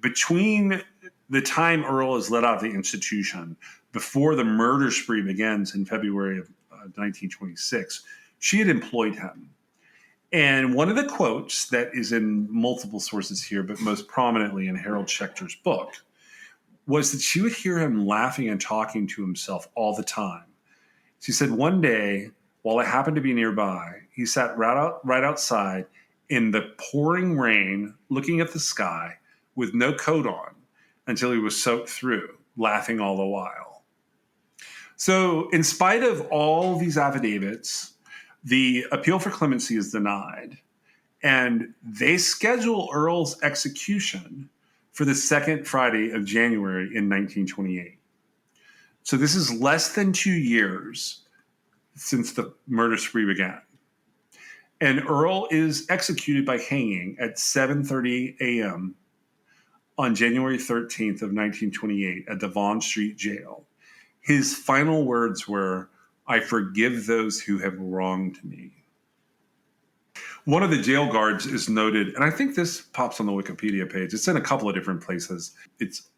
between the time Earl is let out of the institution, before the murder spree begins in February of 1926, she had employed him. And one of the quotes that is in multiple sources here, but most prominently in Harold Schechter's book, was that she would hear him laughing and talking to himself all the time. She said, one day, while I happened to be nearby, he sat right outside in the pouring rain, looking at the sky with no coat on until he was soaked through, laughing all the while. So in spite of all these affidavits, the appeal for clemency is denied, and they schedule Earl's execution for the second Friday of January in 1928. So this is less than 2 years since the murder spree began. And Earl is executed by hanging at 7:30 a.m. on January 13th of 1928 at the Vaughan Street Jail. His final words were, "I forgive those who have wronged me." One of the jail guards is noted, and I think this pops on the Wikipedia page. It's in a couple of different places. It's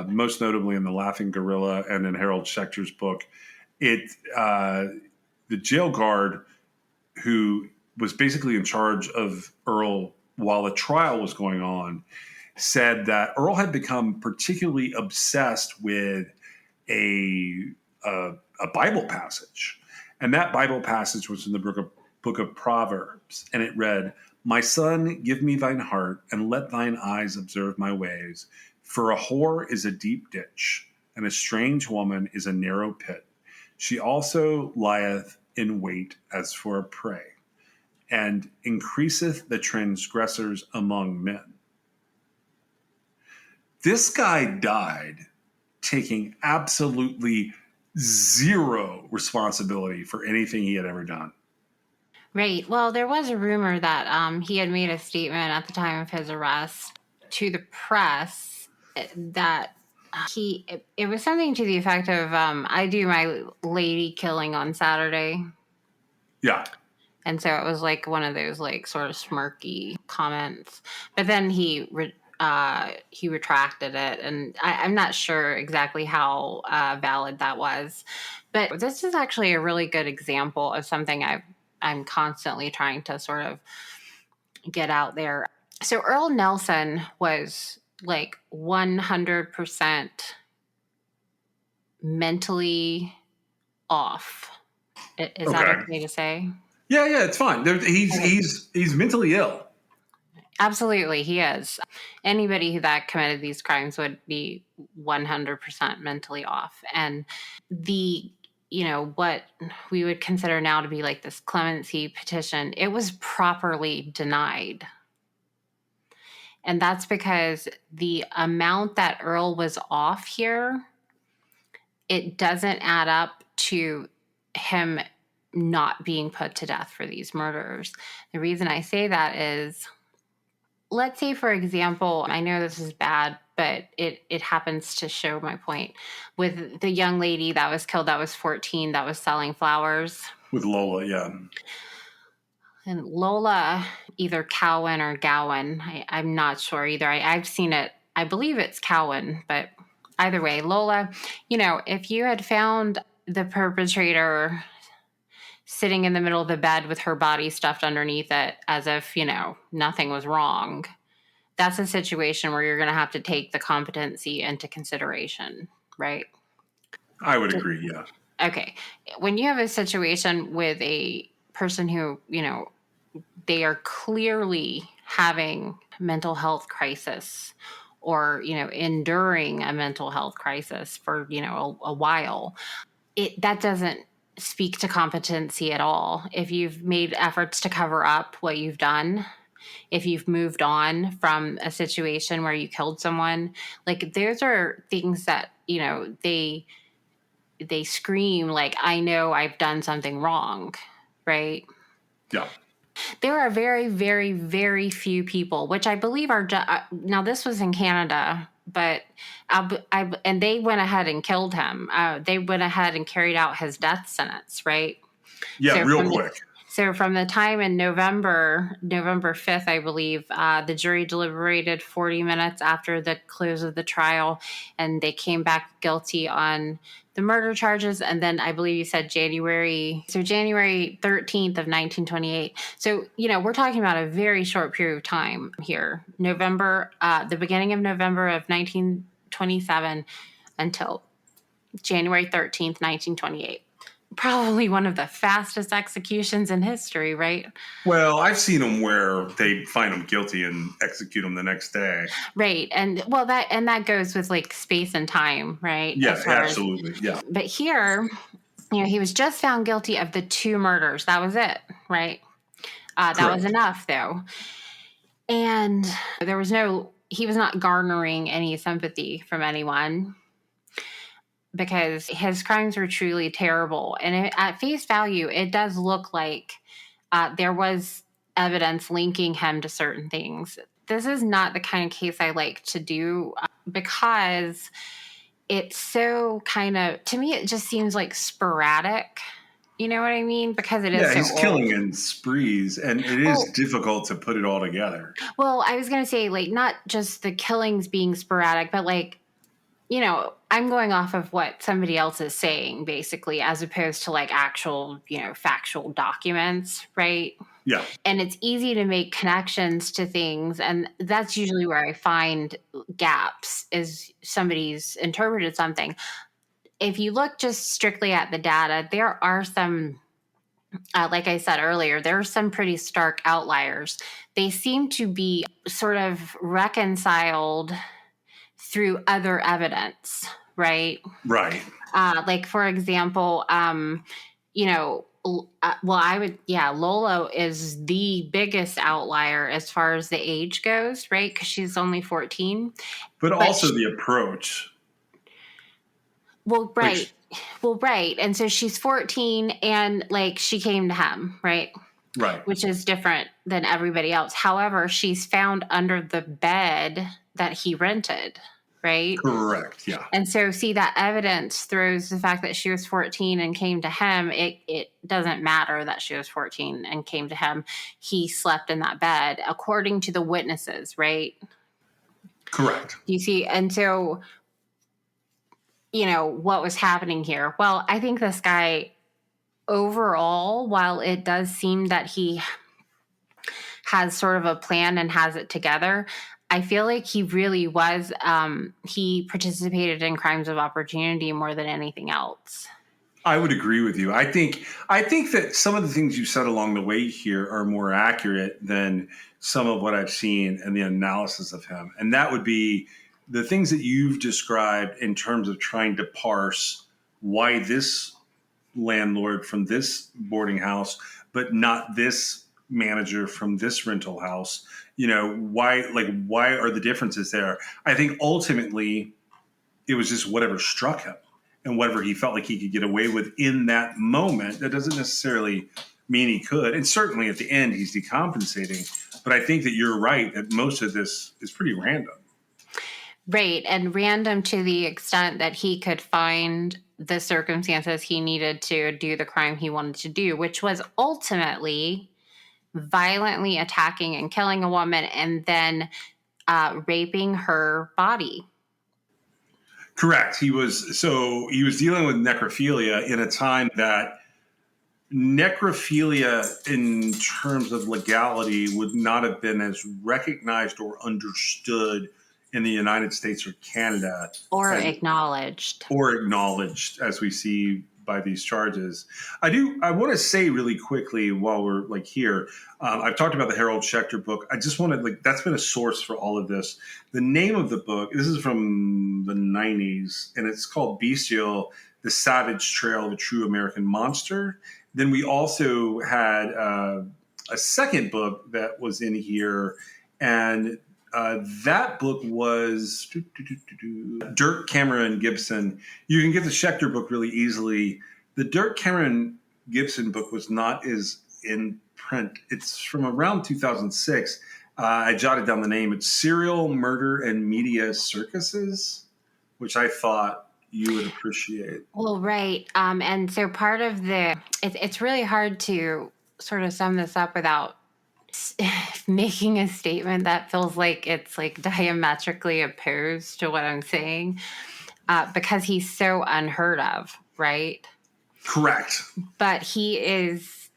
most notably in The Laughing Gorilla and in Harold Schechter's book. The jail guard who was basically in charge of Earl while the trial was going on said that Earl had become particularly obsessed with a Bible passage. And that Bible passage was in the book of Proverbs. And it read, "My son, give me thine heart, and let thine eyes observe my ways. For a whore is a deep ditch, and a strange woman is a narrow pit. She also lieth in wait as for a prey, and increaseth the transgressors among men." This guy died taking absolutely zero responsibility for anything he had ever done. Right. Well, there was a rumor that he had made a statement at the time of his arrest to the press that it was something to the effect of, "I do my lady killing on Saturday." Yeah. And so it was like one of those like sort of smirky comments. But then he retracted it, and I'm not sure exactly how valid that was. But this is actually a really good example of something I'm constantly trying to sort of get out there. So Earl Nelson was like 100% mentally off. Is that okay to say? Yeah, it's fine. He's mentally ill. Absolutely, he is. Anybody that committed these crimes would be 100% mentally off. And what we would consider now to be like this clemency petition, it was properly denied. And that's because the amount that Earl was off here, it doesn't add up to him not being put to death for these murders. The reason I say that is, let's say, for example, I know this is bad, but it happens to show my point. With the young lady that was killed, that was 14, that was selling flowers. With Lola, yeah. And Lola, either Cowan or Gowan, I'm not sure either. I've seen it. I believe it's Cowan, but either way, Lola, if you had found the perpetrator sitting in the middle of the bed with her body stuffed underneath it as if, nothing was wrong. That's a situation where you're going to have to take the competency into consideration, right? I would agree, yeah. Okay. When you have a situation with a person who, they are clearly having mental health crisis or, enduring a mental health crisis for, a while, that doesn't speak to competency at all. If you've made efforts to cover up what you've done, if you've moved on from a situation where you killed someone, like those are things that, they scream like, I know I've done something wrong, right? Yeah. There are very, very, very few people, which I believe are now this was in Canada, but and they went ahead and killed him. They went ahead and carried out his death sentence, right? Yeah, So real quick. So from the time in November 5th, I believe, the jury deliberated 40 minutes after the close of the trial, and they came back guilty on the murder charges. And then I believe you said January 13th of 1928. So, we're talking about a very short period of time here. The beginning of November of 1927 until January 13th, 1928. Probably one of the fastest executions in history, right? Well, I've seen them where they find them guilty and execute them the next day. Right. And that goes with like space and time, right? Yeah, absolutely. Yeah. But here, he was just found guilty of the 2 murders. That was it, right? That was enough though. And he was not garnering any sympathy from anyone, because his crimes were truly terrible. And at face value, it does look like there was evidence linking him to certain things. This is not the kind of case I like to do, because it's so to me, it just seems like sporadic. You know what I mean? Because it is he's killing in sprees, and it is difficult to put it all together. Well, I was going to say, like, not just the killings being sporadic, but like, I'm going off of what somebody else is saying, basically, as opposed to like actual, factual documents, right? Yeah. And it's easy to make connections to things. And that's usually where I find gaps, is somebody's interpreted something. If you look just strictly at the data, there are some, like I said earlier, there are some pretty stark outliers. They seem to be sort of reconciled through other evidence, right? Right. Like, for example, Lolo is the biggest outlier as far as the age goes, right? Because she's only 14. But also the approach. Well, right. And so she's 14, and like she came to him, right? Right. Which is different than everybody else. However, she's found under the bed that he rented, right? Correct. Yeah. And so, see, that evidence throws the fact that she was 14 and came to him. It doesn't matter that she was 14 and came to him. He slept in that bed, according to the witnesses, right? Correct. You see, and so, what was happening here? Well, I think this guy, overall, while it does seem that he has sort of a plan and has it together, I feel like he really was, he participated in crimes of opportunity more than anything else. I would agree with you. I think that some of the things you said along the way here are more accurate than some of what I've seen in the analysis of him. And that would be the things that you've described in terms of trying to parse why this landlord from this boarding house, but not this manager from this rental house. Why are the differences there? I think ultimately it was just whatever struck him and whatever he felt like he could get away with in that moment. That doesn't necessarily mean he could. And certainly at the end, he's decompensating. But I think that you're right that most of this is pretty random. Right. And random to the extent that he could find the circumstances he needed to do the crime he wanted to do, which was ultimately violently attacking and killing a woman and then raping her body. Correct. He was dealing with necrophilia in a time that necrophilia in terms of legality would not have been as recognized or understood in the United States or Canada Or as acknowledged. or acknowledged as we see by these charges. I want to say really quickly while we're like here, I've talked about the Harold Schechter book. I just want to like, that's been a source for all of this. The name of the book, this is from the 90s, and it's called Bestial, The Savage Trail of a True American Monster. Then we also had a second book that was in here, and that book was Dirk Cameron Gibson. You can get the Schechter book really easily. The Dirk Cameron Gibson book was not as in print. It's from around 2006. I jotted down the name. It's Serial Murder and Media Circuses, which I thought you would appreciate. Well, right. And so part of it's really hard to sort of sum this up without making a statement that feels like it's like diametrically opposed to what I'm saying, because he's so unheard of, right? Correct. But he's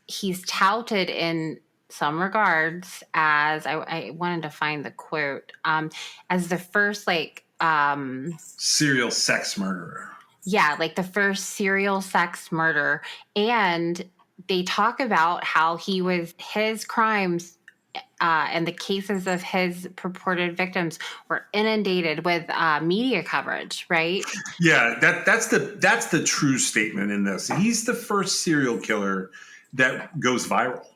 touted in some regards as I wanted to find the quote, as the first serial sex murderer. Yeah, like the first serial sex murder. And they talk about how his crimes and the cases of his purported victims were inundated with media coverage, right? Yeah, that's the true statement in this. He's the first serial killer that goes viral.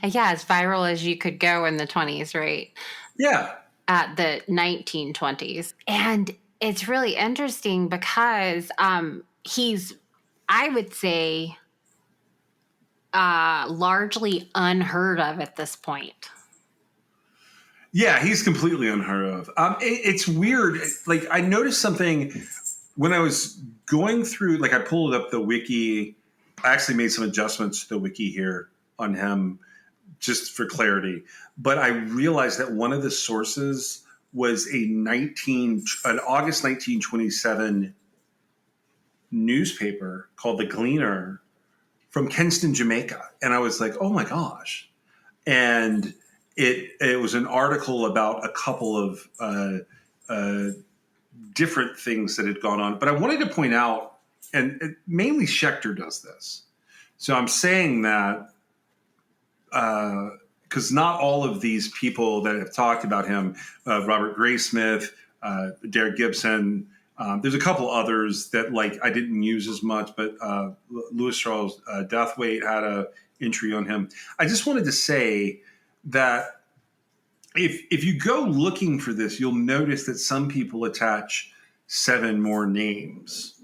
Yeah, as viral as you could go in the 20s, right? Yeah. At the 1920s. And it's really interesting because he's, I would say, largely unheard of at this point. Yeah, he's completely unheard of. It's weird. Like, I noticed something when I was going through, like, I pulled up the wiki. I actually made some adjustments to the wiki here on him just for clarity. But I realized that one of the sources was an August 1927 newspaper called The Gleaner from Kingston, Jamaica. And I was like, oh my gosh. And it was an article about a couple of different things that had gone on. But I wanted to point out, and mainly Schechter does this. So I'm saying that because not all of these people that have talked about him, Robert Graysmith, Derek Gibson, there's a couple others that like I didn't use as much, but Louis Charles Deathwaite had a entry on him. I just wanted to say that if you go looking for this, you'll notice that some people attach 7 more names.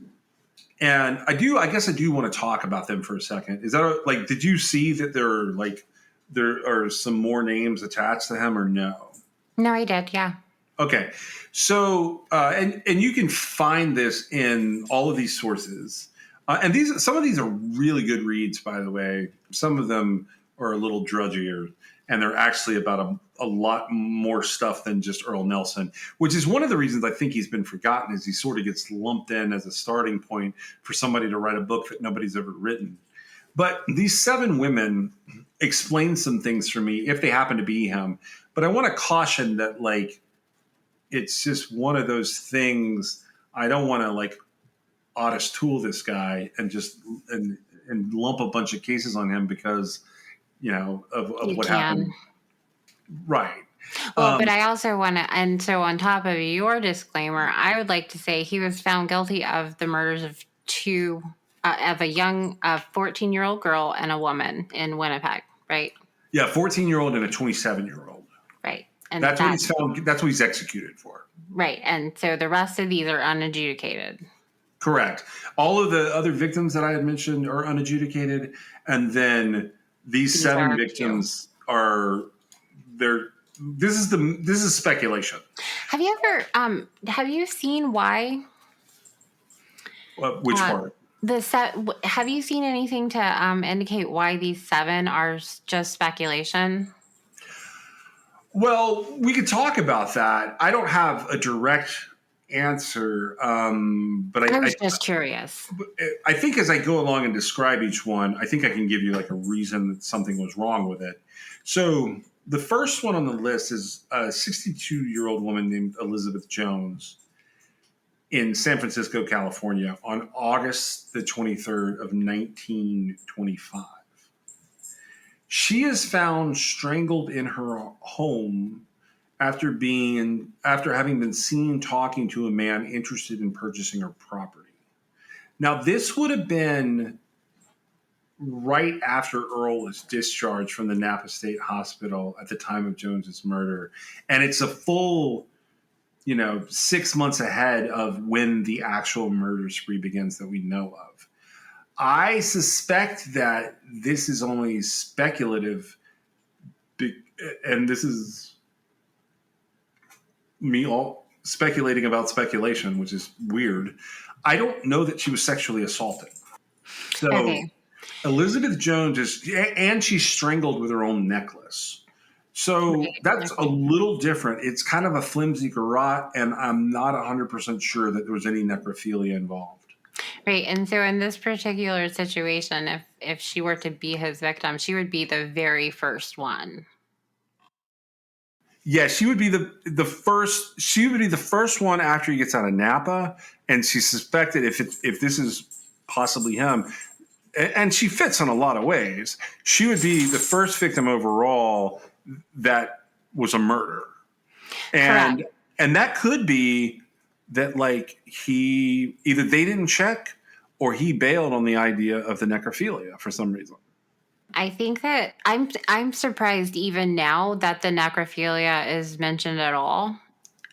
And I guess I do want to talk about them for a second. Is that like, did you see that there are some more names attached to him or no? No, I did. Yeah. Okay. So, and you can find this in all of these sources. And some of these are really good reads, by the way. Some of them are a little drudgier, and they're actually about a lot more stuff than just Earl Nelson, which is one of the reasons I think he's been forgotten, is he sort of gets lumped in as a starting point for somebody to write a book that nobody's ever written. But these 7 women explain some things for me if they happen to be him. But I want to caution that, like, it's just one of those things. I don't want to like Otis Toole this guy and just and lump a bunch of cases on him because, you know, of what happened. Right. Well, but I also want to, and so on top of your disclaimer, I would like to say he was found guilty of the murders of of a young 14-year-old girl and a woman in Winnipeg, right? Yeah, 14-year-old and a 27-year-old. Right. And that's what he's found. That's what he's executed for. Right. And so the rest of these are unadjudicated. Correct. All of the other victims that I had mentioned are unadjudicated. And then these 7 victims are there. This is speculation. Have you ever have you seen why? Which part? Have you seen anything to indicate why these 7 are just speculation? Well, we could talk about that. I don't have a direct answer, but I was just curious. I think as I go along and describe each one, I think I can give you like a reason that something was wrong with it. So the first one on the list is a 62-year-old woman named Elizabeth Jones in San Francisco, California, on August the 23rd of 1925. She is found strangled in her home after having been seen talking to a man interested in purchasing her property. Now, this would have been right after Earl was discharged from the Napa State Hospital at the time of Jones's murder, and it's a full 6 months ahead of when the actual murder spree begins that we know of. I suspect that this is only speculative, and this is me all speculating about speculation, which is weird. I don't know that she was sexually assaulted. So Okay. Elizabeth Jones and she's strangled with her own necklace. So Right. that's a Okay. little different. It's kind of a flimsy garrote, and I'm not 100% sure that there was any necrophilia involved. Right. And so in this particular situation, if she were to be his victim, she would be the very first one. Yeah, she would be the first. She would be the first one after he gets out of Napa, and she suspected if this is possibly him, and she fits in a lot of ways. She would be the first victim overall that was a murder, and Correct. and that could be that like he either they didn't check or he bailed on the idea of the necrophilia for some reason. I think that I'm surprised even now that the necrophilia is mentioned at all.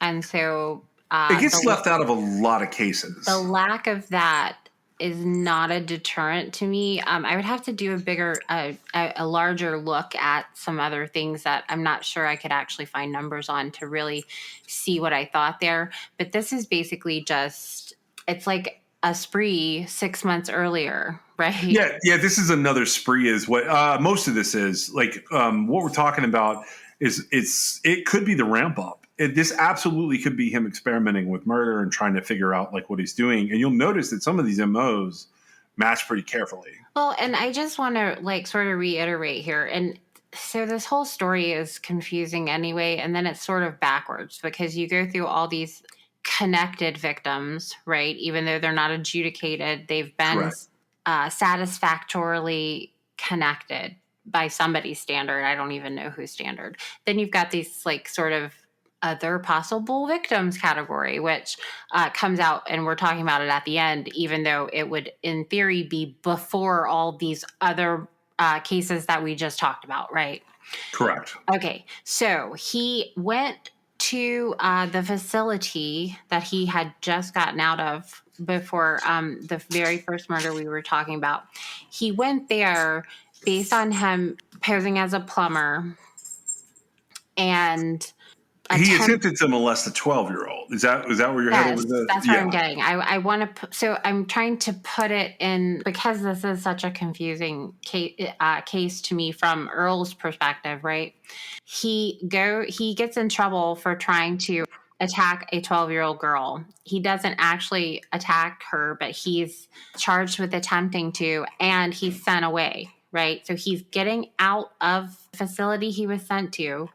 And so It gets left out of a lot of cases. the lack of that is not a deterrent to me. I would have to do a larger look at some other things that I'm not sure I could actually find numbers on to really see what I thought there. But this is basically it's like a spree 6 months earlier, right? Yeah. This is another spree, is what most of this is. Like what we're talking about is it could be the ramp up. This absolutely could be him experimenting with murder and trying to figure out like what he's doing. And you'll notice that some of these MOs match pretty carefully. Well, and I just want to like sort of reiterate here. And so this whole story is confusing anyway. And then it's sort of backwards because you go through all these connected victims, right? Even though they're not adjudicated, they've been Correct. Satisfactorily connected by somebody's standard. I don't even know whose standard. Then you've got these like sort of other possible victims category, which comes out, and we're talking about it at the end, even though it would in theory be before all these other cases that we just talked about, right? Correct. Okay, so he went to the facility that he had just gotten out of before the very first murder we were talking about. He went there based on him posing as a plumber and He attempted to molest a 12-year-old. Is that where you're headed Yes, with this? that's what I'm getting. I want to. So I'm trying to put it in because this is such a confusing case to me from Earl's perspective. Right? He gets in trouble for trying to attack a 12-year-old girl. He doesn't actually attack her, but he's charged with attempting to, and he's sent away. Right? So he's getting out of the facility he was sent to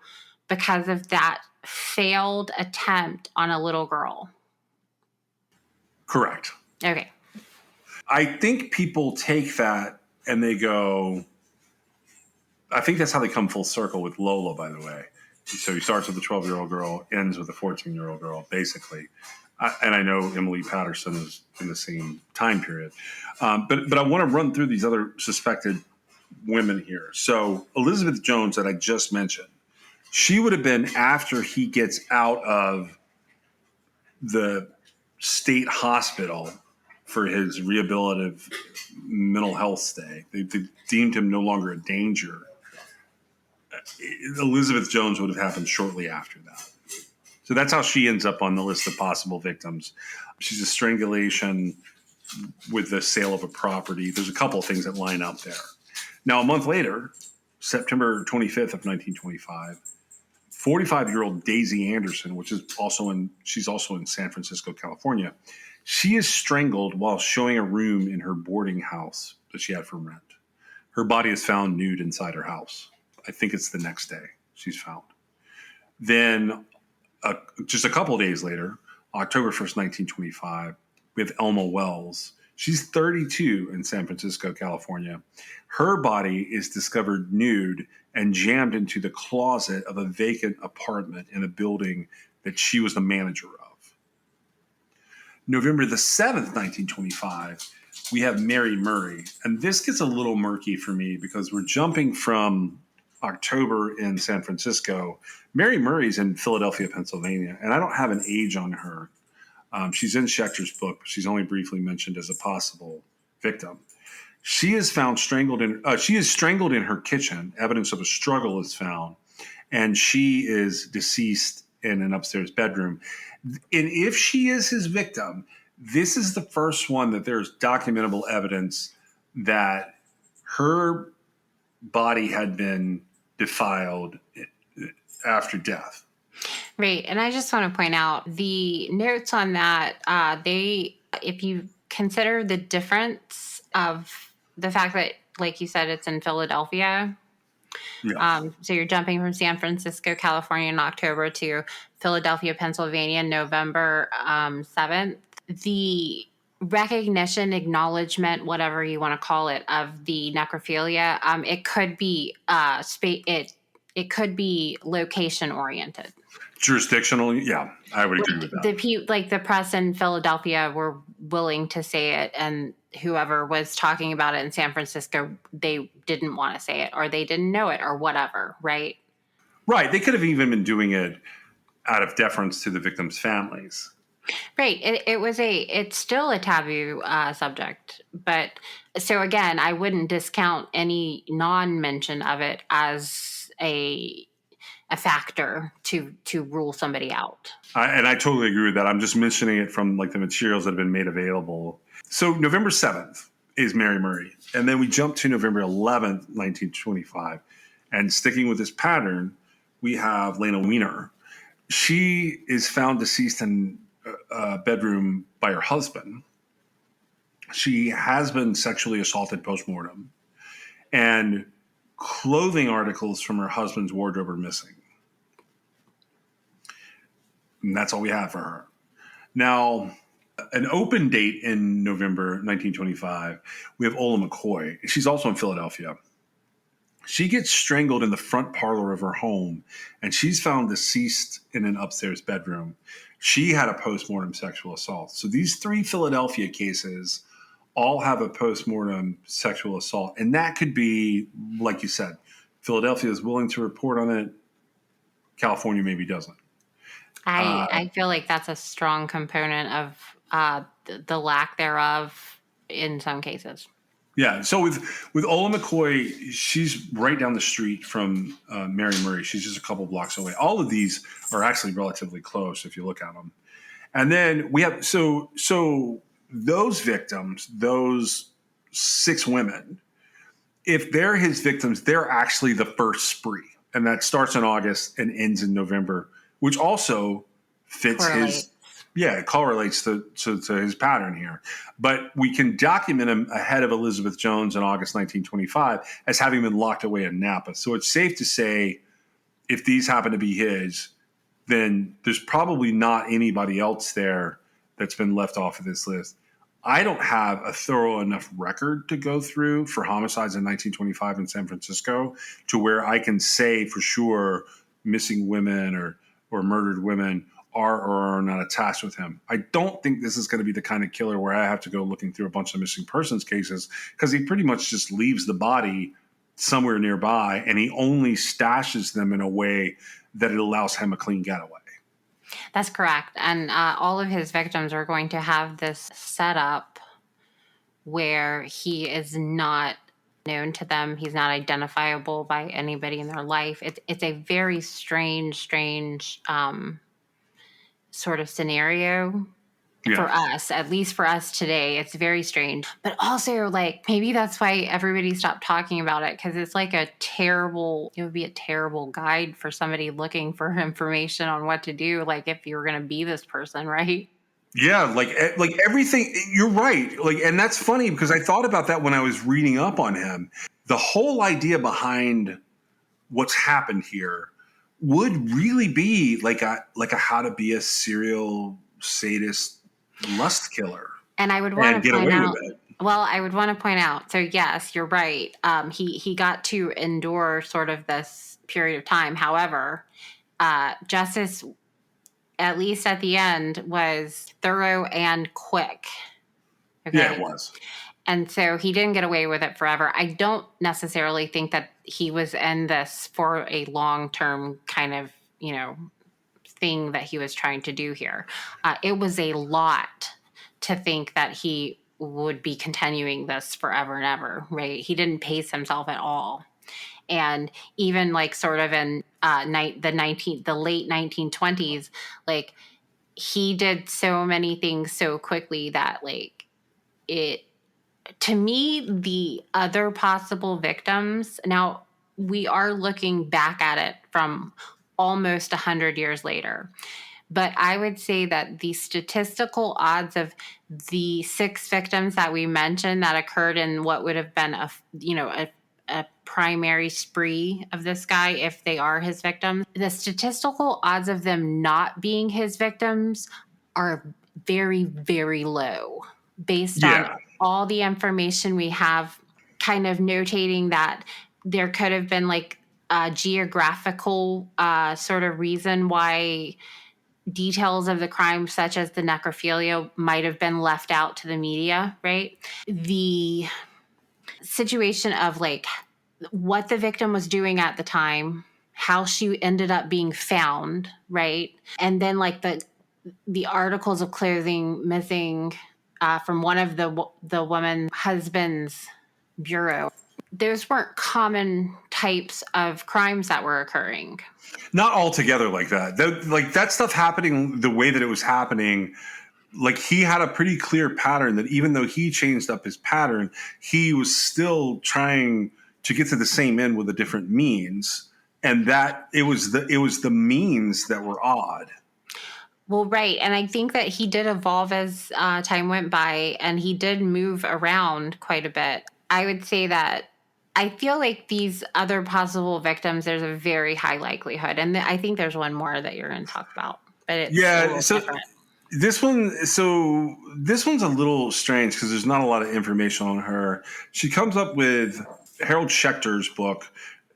because of that failed attempt on a little girl. Correct. Okay. I think people take that and they go, I think that's how they come full circle with Lola, by the way. So he starts with a 12-year-old girl, ends with a 14-year-old girl, basically. And I know Emily Patterson is in the same time period. But I want to run through these other suspected women here. So Elizabeth Jones, that I just mentioned, she would have been after he gets out of the state hospital for his rehabilitative mental health stay. They deemed him no longer a danger. Elizabeth Jones would have happened shortly after that. So that's how she ends up on the list of possible victims. She's a strangulation with the sale of a property. There's a couple of things that line up there. Now, a month later, September 25th of 1925, 45-year-old Daisy Anderson, she's also in San Francisco, California. She is strangled while showing a room in her boarding house that she had for rent. Her body is found nude inside her house. I think it's the next day she's found. Then, just a couple of days later, October 1st, 1925, we have Elma Wells. She's 32 in San Francisco, California. Her body is discovered nude and jammed into the closet of a vacant apartment in a building that she was the manager of. November the 7th, 1925, we have Mary Murray. And this gets a little murky for me because we're jumping from October in San Francisco. Mary Murray's in Philadelphia, Pennsylvania, and I don't have an age on her. She's in Schechter's book, but she's only briefly mentioned as a possible victim. She is found strangled in. She is strangled in her kitchen. Evidence of a struggle is found, and she is deceased in an upstairs bedroom. And if she is his victim, this is the first one that there's documentable evidence that her body had been defiled after death. Right. And I just want to point out the notes on that, if you consider the difference of the fact that, like you said, it's in Philadelphia. Yeah. So you're jumping from San Francisco, California in October to Philadelphia, Pennsylvania, November 7th. The recognition, acknowledgement, whatever you want to call it, of the necrophilia, it could be it could be location oriented. Jurisdictional, yeah, I would agree with that. The press in Philadelphia were willing to say it, and whoever was talking about it in San Francisco, they didn't want to say it, or they didn't know it, or whatever, right? Right. They could have even been doing it out of deference to the victims' families. Right. It's still a taboo subject, but so again, I wouldn't discount any non-mention of it as a factor to rule somebody out. And I totally agree with that. I'm just mentioning it from like the materials that have been made available. So November 7th is Mary Murray. And then we jump to November 11th, 1925. And sticking with this pattern, we have Lena Weiner. She is found deceased in a bedroom by her husband. She has been sexually assaulted postmortem. And clothing articles from her husband's wardrobe are missing. And that's all we have for her. Now, an open date in November 1925, we have Ola McCoy. She's also in Philadelphia. She gets strangled in the front parlor of her home, and she's found deceased in an upstairs bedroom. She had a postmortem sexual assault. So these 3 Philadelphia cases all have a postmortem sexual assault. And that could be, like you said, Philadelphia is willing to report on it. California maybe doesn't. I feel like that's a strong component of the lack thereof in some cases. Yeah. So with Ola McCoy, she's right down the street from Mary Murray. She's just a couple blocks away. All of these are actually relatively close if you look at them. And then we have so those victims, those 6 women, if they're his victims, they're actually the first spree. And that starts in August and ends in November, which also fits correlates to his pattern here. But we can document him ahead of Elizabeth Jones in August 1925 as having been locked away in Napa. So it's safe to say if these happen to be his, then there's probably not anybody else there that's been left off of this list. I don't have a thorough enough record to go through for homicides in 1925 in San Francisco to where I can say for sure missing women or murdered women are or are not attached with him. I don't think this is going to be the kind of killer where I have to go looking through a bunch of missing persons cases because he pretty much just leaves the body somewhere nearby and he only stashes them in a way that it allows him a clean getaway. That's correct. And all of his victims are going to have this setup where he is not known to them. He's not identifiable by anybody in their life. It's a very strange sort of scenario. For us, at least for us today, it's very strange. But also, like, maybe that's why everybody stopped talking about it, because it's like it would be a terrible guide for somebody looking for information on what to do, like if you were going to be this person, right? Yeah, like everything. You're right. Like, and that's funny because I thought about that when I was reading up on him. The whole idea behind what's happened here would really be like a how to be a serial sadist lust killer And I would and want to get point away with out, it. well, I would want to point out, so yes, you're right. He got to endure sort of this period of time. However, justice, at least at the end, was thorough and quick. Okay. Yeah, it was. And so he didn't get away with it forever. I don't necessarily think that he was in this for a long-term kind of, thing that he was trying to do here. It was a lot to think that he would be continuing this forever and ever, right? He didn't pace himself at all. And even like sort of in the late 1920s, like he did so many things so quickly that like it, to me, the other possible victims, now we are looking back at it from almost 100 years later. But I would say that the statistical odds of the 6 victims that we mentioned that occurred in what would have been a primary spree of this guy, if they are his victims, the statistical odds of them not being his victims are very, very low based on Yeah. all the information we have, kind of notating that there could have been like a geographical sort of reason why details of the crime, such as the necrophilia, might have been left out to the media, right? The situation of like what the victim was doing at the time, how she ended up being found, right? And then like the articles of clothing missing from one of the woman's husband's bureau. Those weren't common types of crimes that were occurring. Not altogether like that. Like that stuff happening the way that it was happening, like he had a pretty clear pattern that even though he changed up his pattern, he was still trying to get to the same end with a different means. And that it was the means that were odd. Well, right. And I think that he did evolve as time went by, and he did move around quite a bit. I would say that I feel like these other possible victims, there's a very high likelihood. And I think there's one more that you're going to talk about, but it's a little different. This one's a little strange because there's not a lot of information on her. She comes up with Harold Schechter's book.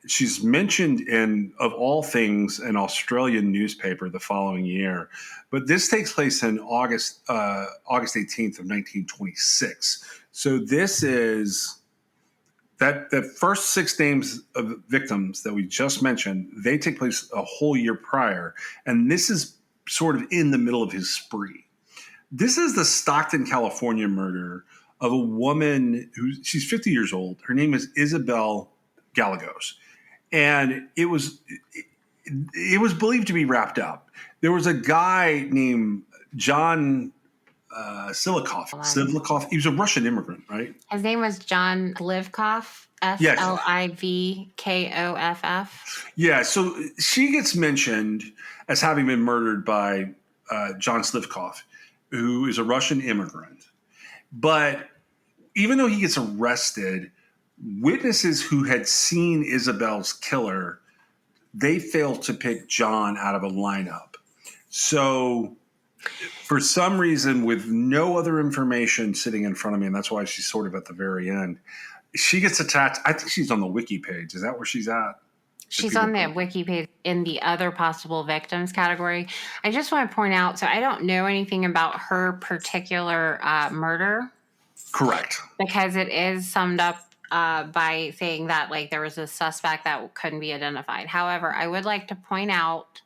She's mentioned in, of all things, an Australian newspaper the following year, but this takes place in August 18th of 1926. So this is that the first 6 names of victims that we just mentioned. They take place a whole year prior, and this is sort of in the middle of his spree. This is the Stockton, California murder of a woman she's 50 years old. Her name is Isabel Gallegos. And it was believed to be wrapped up. There was a guy named John Slivkov. He was a Russian immigrant, right? His name was John Slivkov, Slivkoff. Yeah, so she gets mentioned as having been murdered by John Slivkov, who is a Russian immigrant. But even though he gets arrested, witnesses who had seen Isabel's killer, they failed to pick John out of a lineup. So for some reason, with no other information sitting in front of me, and that's why she's sort of at the very end, she gets attached. I think she's on the wiki page. Is that where she's at? She's on the wiki page in the other possible victims category. I just want to point out, so I don't know anything about her particular murder. Correct. Because it is summed up by saying that like there was a suspect that couldn't be identified. However, I would like to point out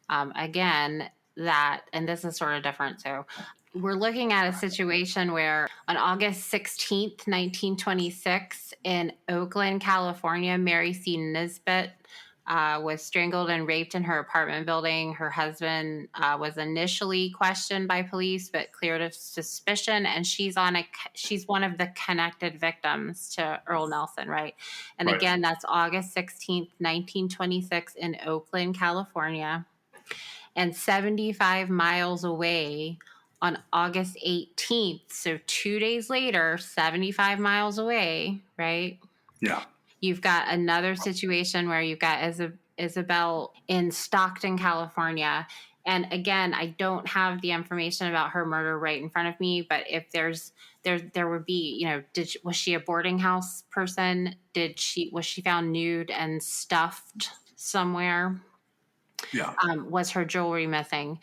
again that, and this is sort of different. So we're looking at a situation where on August 16th, 1926 in Oakland, California, Mary C. Nisbet was strangled and raped in her apartment building. Her husband was initially questioned by police, but cleared of suspicion. And she's one of the connected victims to Earl Nelson, right? And Right. again, that's August 16th, 1926 in Oakland, California. And 75 miles away on August 18th, so 2 days later, 75 miles away, right? Yeah. You've got another situation where you've got Isabel in Stockton, California. And again, I don't have the information about her murder right in front of me, but if there would be, was she a boarding house person? Was she found nude and stuffed somewhere? Yeah. Was her jewelry missing?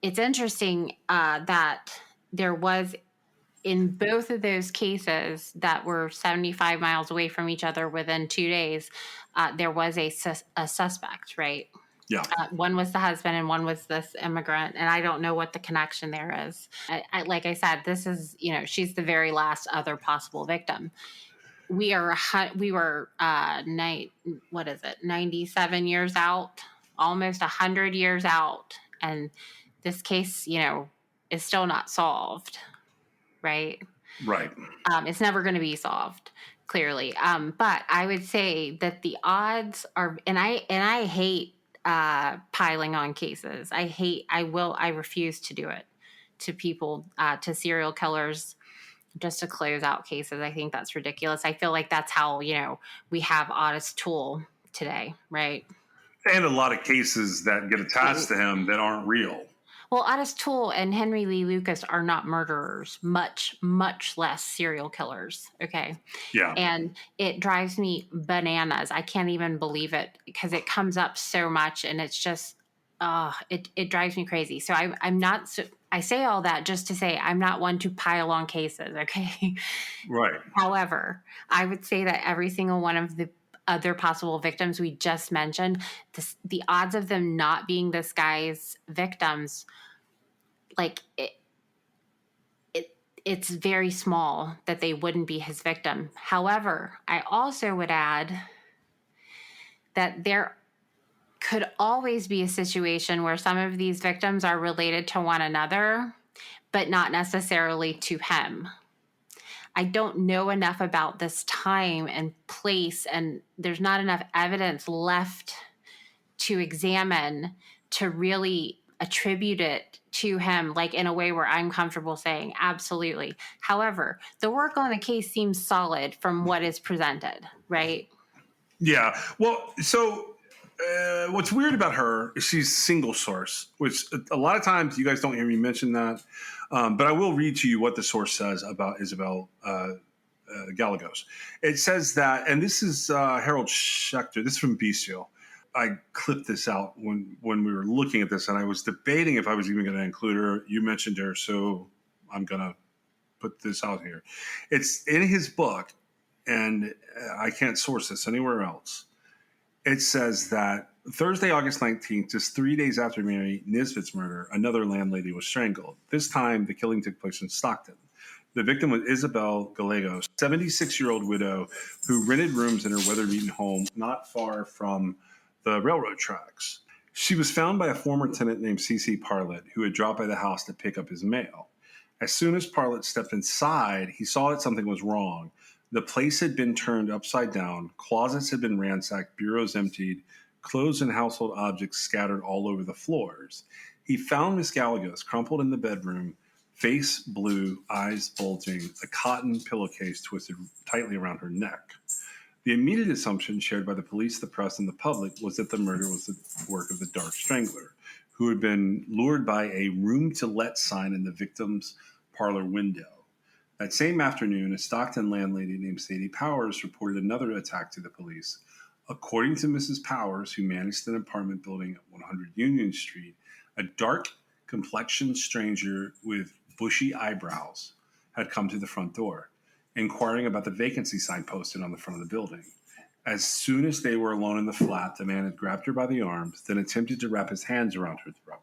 It's interesting that there was, in both of those cases that were 75 miles away from each other within 2 days, there was a suspect, right? Yeah. One was the husband and one was this immigrant, and I don't know what the connection there is. Like I said, this is, she's the very last other possible victim. We were 97 years out, almost 100 years out, and this case, is still not solved, right? Right. It's never going to be solved, clearly. But I would say that the odds are, and I hate piling on cases. I refuse to do it to people, to serial killers, just to close out cases. I think that's ridiculous. I feel like that's how, we have Otis Toole today, right? And a lot of cases that get attached to him that aren't real. Well, Otis Toole and Henry Lee Lucas are not murderers, much, much less serial killers. Okay. Yeah. And it drives me bananas. I can't even believe it because it comes up so much and it's just, it drives me crazy. So I'm not, I say all that just to say I'm not one to pile on cases. Okay. Right. However, I would say that every single one of the other possible victims we just mentioned, the odds of them not being this guy's victims, like it's very small that they wouldn't be his victim. However, I also would add that there could always be a situation where some of these victims are related to one another, but not necessarily to him. I don't know enough about this time and place, and there's not enough evidence left to examine to really attribute it to him, like in a way where I'm comfortable saying absolutely. However, the work on the case seems solid from what is presented, right? Yeah. Well, so what's weird about her is she's single source, which a lot of times you guys don't hear me mention that. But I will read to you what the source says about Isabel Gallegos. It says that, and this is Harold Schechter. This is from Bestial. I clipped this out when we were looking at this, and I was debating if I was even going to include her. You mentioned her, so I'm going to put this out here. It's in his book, and I can't source this anywhere else. It says that Thursday, August 19th, just 3 days after Mary Nisbet's murder, another landlady was strangled. This time, the killing took place in Stockton. The victim was Isabel Gallegos, 76-year-old widow who rented rooms in her weather-beaten home not far from the railroad tracks. She was found by a former tenant named C.C. Parlett, who had dropped by the house to pick up his mail. As soon as Parlett stepped inside, he saw that something was wrong. The place had been turned upside down, closets had been ransacked, bureaus emptied, clothes and household objects scattered all over the floors. He found Miss Gallegos crumpled in the bedroom, face blue, eyes bulging, a cotton pillowcase twisted tightly around her neck. The immediate assumption shared by the police, the press, and the public was that the murder was the work of the Dark Strangler, who had been lured by a room-to-let sign in the victim's parlor window. That same afternoon, a Stockton landlady named Sadie Powers reported another attack to the police. According to Mrs. Powers, who managed an apartment building at 100 Union Street, a dark-complexioned stranger with bushy eyebrows had come to the front door, inquiring about the vacancy sign posted on the front of the building. As soon as they were alone in the flat, the man had grabbed her by the arms, then attempted to wrap his hands around her throat.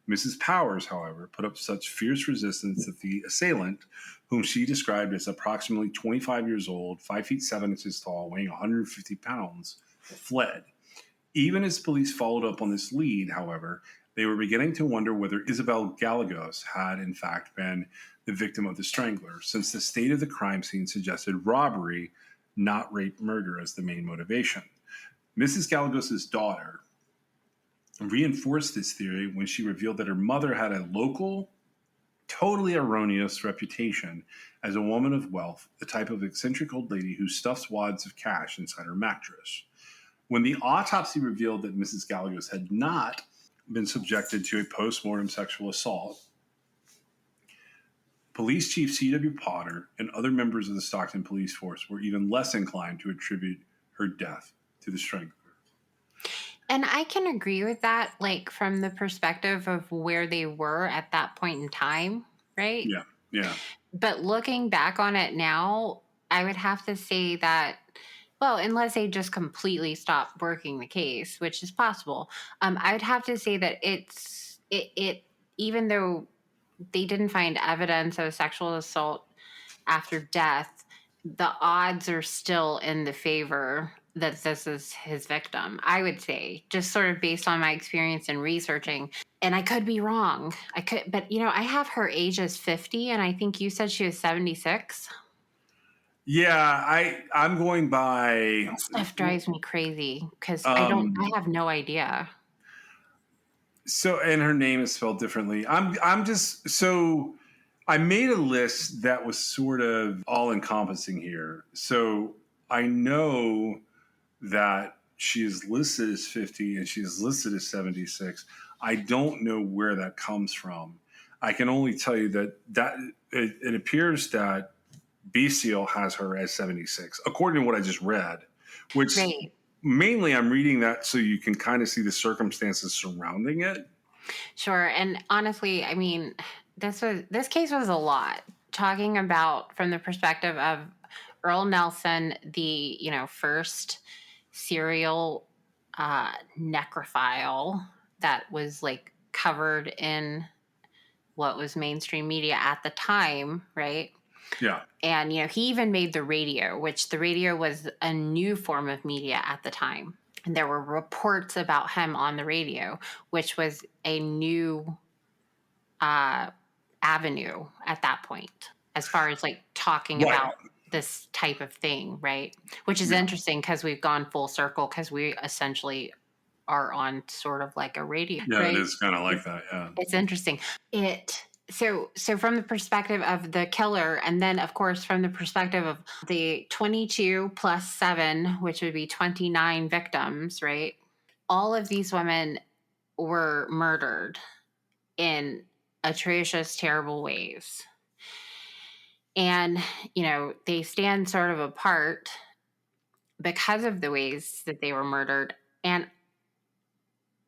Mrs. Powers, however, put up such fierce resistance that the assailant, whom she described as approximately 25 years old, 5 feet 7 inches tall, weighing 150 pounds, fled. Even as police followed up on this lead, however, they were beginning to wonder whether Isabel Gallegos had, in fact, been the victim of the strangler, since the state of the crime scene suggested robbery, not rape murder, as the main motivation. Mrs. Gallegos' daughter reinforced this theory when she revealed that her mother had a local, totally erroneous reputation as a woman of wealth, the type of eccentric old lady who stuffs wads of cash inside her mattress. When the autopsy revealed that Mrs. Gallegos had not been subjected to a post-mortem sexual assault, Police Chief C.W. Potter and other members of the Stockton police force were even less inclined to attribute her death to the strangler. And I can agree with that, like from the perspective of where they were at that point in time, right? Yeah, yeah. But looking back on it now, I would have to say that, well, unless they just completely stopped working the case, which is possible, I would have to say that it even though they didn't find evidence of a sexual assault after death, the odds are still in the favor that this is his victim, I would say, just sort of based on my experience in researching. And I could be wrong. I could, but I have her age as 50, and I think you said she was 76. Yeah, I'm going by. That stuff drives me crazy because I Um, have no idea. so, and her name is spelled differently. I'm just so. I made a list that was sort of all encompassing here. So I know that she is listed as 50 and she is listed as 76. I don't know where that comes from. I can only tell you that it appears that BCL has her as 76, according to what I just read, which Right. mainly I'm reading that so you can kind of see the circumstances surrounding it. Sure. And honestly, I mean, this case was a lot. Talking about from the perspective of Earl Nelson, the first serial necrophile that was like covered in what was mainstream media at the time, right? Yeah. And he even made the radio, which the radio was a new form of media at the time. And there were reports about him on the radio, which was a new avenue at that point, as far as like talking Right. about this type of thing, right? Which is Yeah. interesting because we've gone full circle because we essentially are on sort of like a radio, Yeah, right? it is kind of like that. Yeah. It's interesting. So from the perspective of the killer, and then of course from the perspective of the 22 plus 7, which would be 29 victims, right? All of these women were murdered in atrocious, terrible ways. And, they stand sort of apart because of the ways that they were murdered. And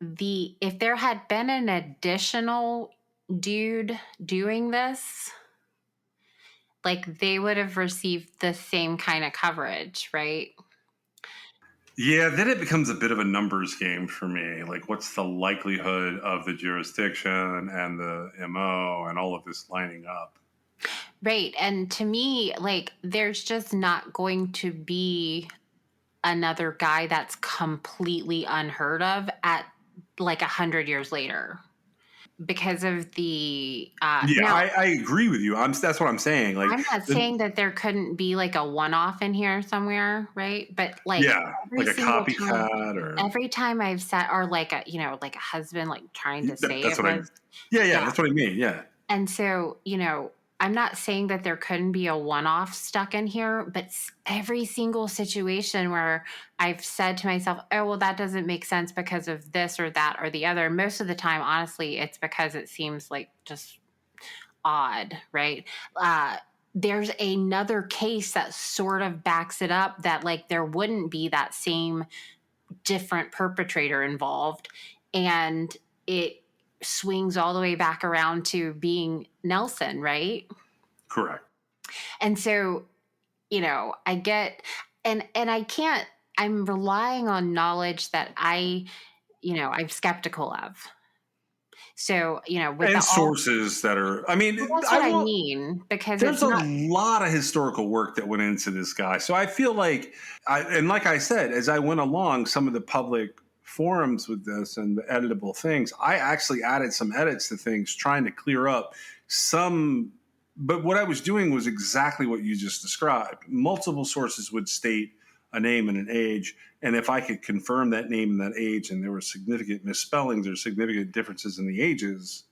if there had been an additional dude doing this, like they would have received the same kind of coverage, right? Yeah, then it becomes a bit of a numbers game for me. Like, what's the likelihood of the jurisdiction and the MO and all of this lining up? Right. And to me, like, there's just not going to be another guy that's completely unheard of at like 100 years later because of the Yeah, now I agree with you. That's what I'm saying. Like, I'm not the, saying that there couldn't be like a one-off in here somewhere, right? But like yeah, every like a single time, copycat or every time I've said, or like a like a husband like trying to say that's it what I. was, Yeah, yeah. that's what I mean. Yeah, And so, I'm not saying that there couldn't be a one-off stuck in here, but every single situation where I've said to myself, oh, well, that doesn't make sense because of this or that or the other. Most of the time, honestly, it's because it seems like just odd, right? There's another case that sort of backs it up that like there wouldn't be that same different perpetrator involved. And it swings all the way back around to being Nelson, right? correct. And so, I get and I can't I'm relying on knowledge that I'm skeptical of So, with And the all, sources that are, I mean, well, that's what I I will. mean, because There's it's a not lot of historical work that went into this guy. So I feel like, and like I said, as I went along, some of the public forums with this and the editable things, I actually added some edits to things trying to clear up some. But what I was doing was exactly what you just described. Multiple sources would state a name and an age. And if I could confirm that name and that age, and there were significant misspellings or significant differences in the ages,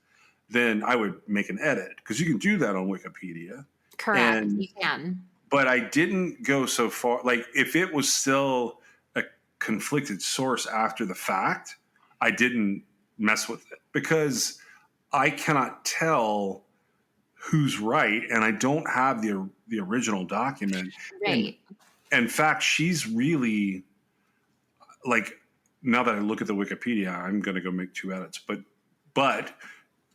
then I would make an edit because you can do that on Wikipedia. correct. And You can. but I didn't go so far. Like if it was still a conflicted source after the fact, I didn't mess with it because I cannot tell who's right, and I don't have the original document. And Right. in fact, she's really like, now that I look at the Wikipedia, I'm going to go make 2 edits, but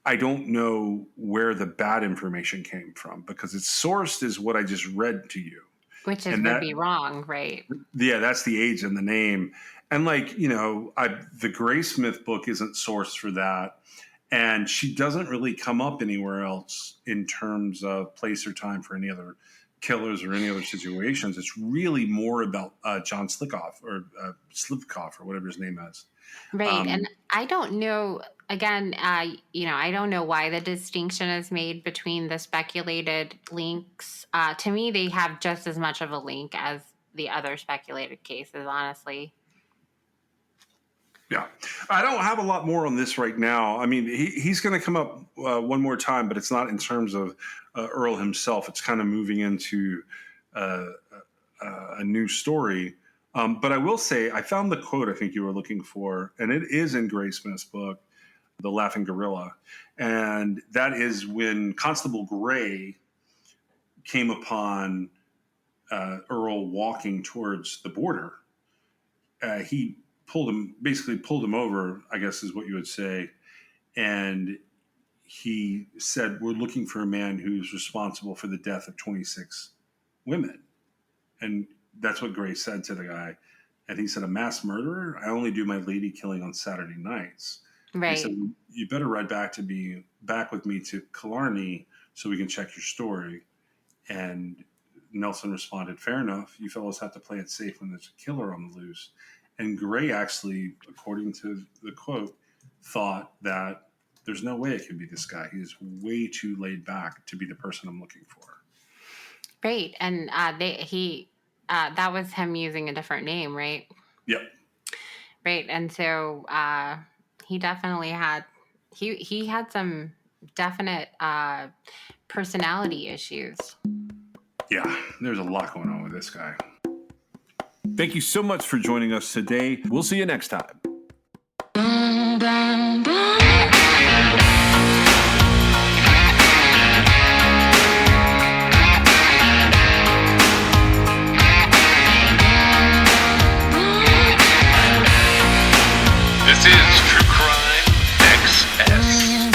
I don't know where the bad information came from because it's sourced is what I just read to you. Which And would that, be wrong, right? yeah, that's the age and the name. And like, the Graysmith book isn't sourced for that. And she doesn't really come up anywhere else in terms of place or time for any other killers or any other situations. It's really more about John Slickoff or Slivkoff or whatever his name is. Right. Um, And I don't know, again, I don't know why the distinction is made between the speculated links. To me, they have just as much of a link as the other speculated cases, honestly. Yeah, I don't have a lot more on this right now. I mean, he's going to come up one more time, but it's not in terms of Earl himself. It's kind of moving into uh, a new story. But I will say, I found the quote I think you were looking for, and it is in Graysmith's book, The Laughing Gorilla. And that is when Constable Gray came upon Earl walking towards the border. He basically pulled him over, I guess is what you would say. And he said, "We're looking for a man who's responsible for the death of 26 women." And that's what Gray said to the guy. And he said, "A mass murderer? I only do my lady killing on Saturday nights." And he said, Right. "You better ride back with me to Killarney so we can check your story." And Nelson responded, "Fair enough. You fellows have to play it safe when there's a killer on the loose." And Gray actually, according to the quote, thought that there's no way it can be this guy. He is way too laid back to be the person I'm looking for. Right. And that was him using a different name, right? Yep. Right. And so he definitely he had some definite personality issues. Yeah, there's a lot going on with this guy. Thank you so much for joining us today. We'll see you next time. This is True Crime XS.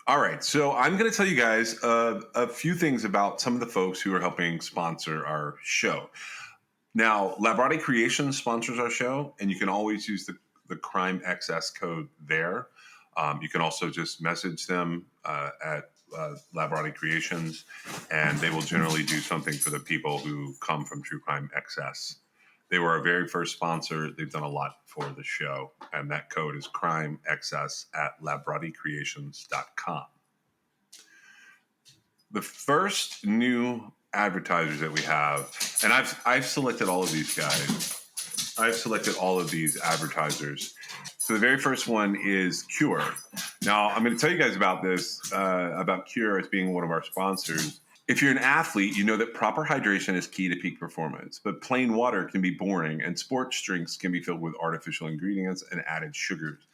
All right, so I'm going to tell you guys a few things about some of the folks who are helping sponsor our show. Now, Labrati Creations sponsors our show, and you can always use the Crime XS code there. You can also just message them at Labrati Creations, and they will generally do something for the people who come from True Crime XS. They were our very first sponsor. They've done a lot for the show, and that code is CrimeXS at LabratiCreations.com. The first new advertisers that we have, and I've selected all of these guys. I've selected all of these advertisers. So the very first one is Cure. Now, I'm going to tell you guys about this, about Cure as being one of our sponsors. If you're an athlete, you know that proper hydration is key to peak performance, but plain water can be boring, and sports drinks can be filled with artificial ingredients and added sugars.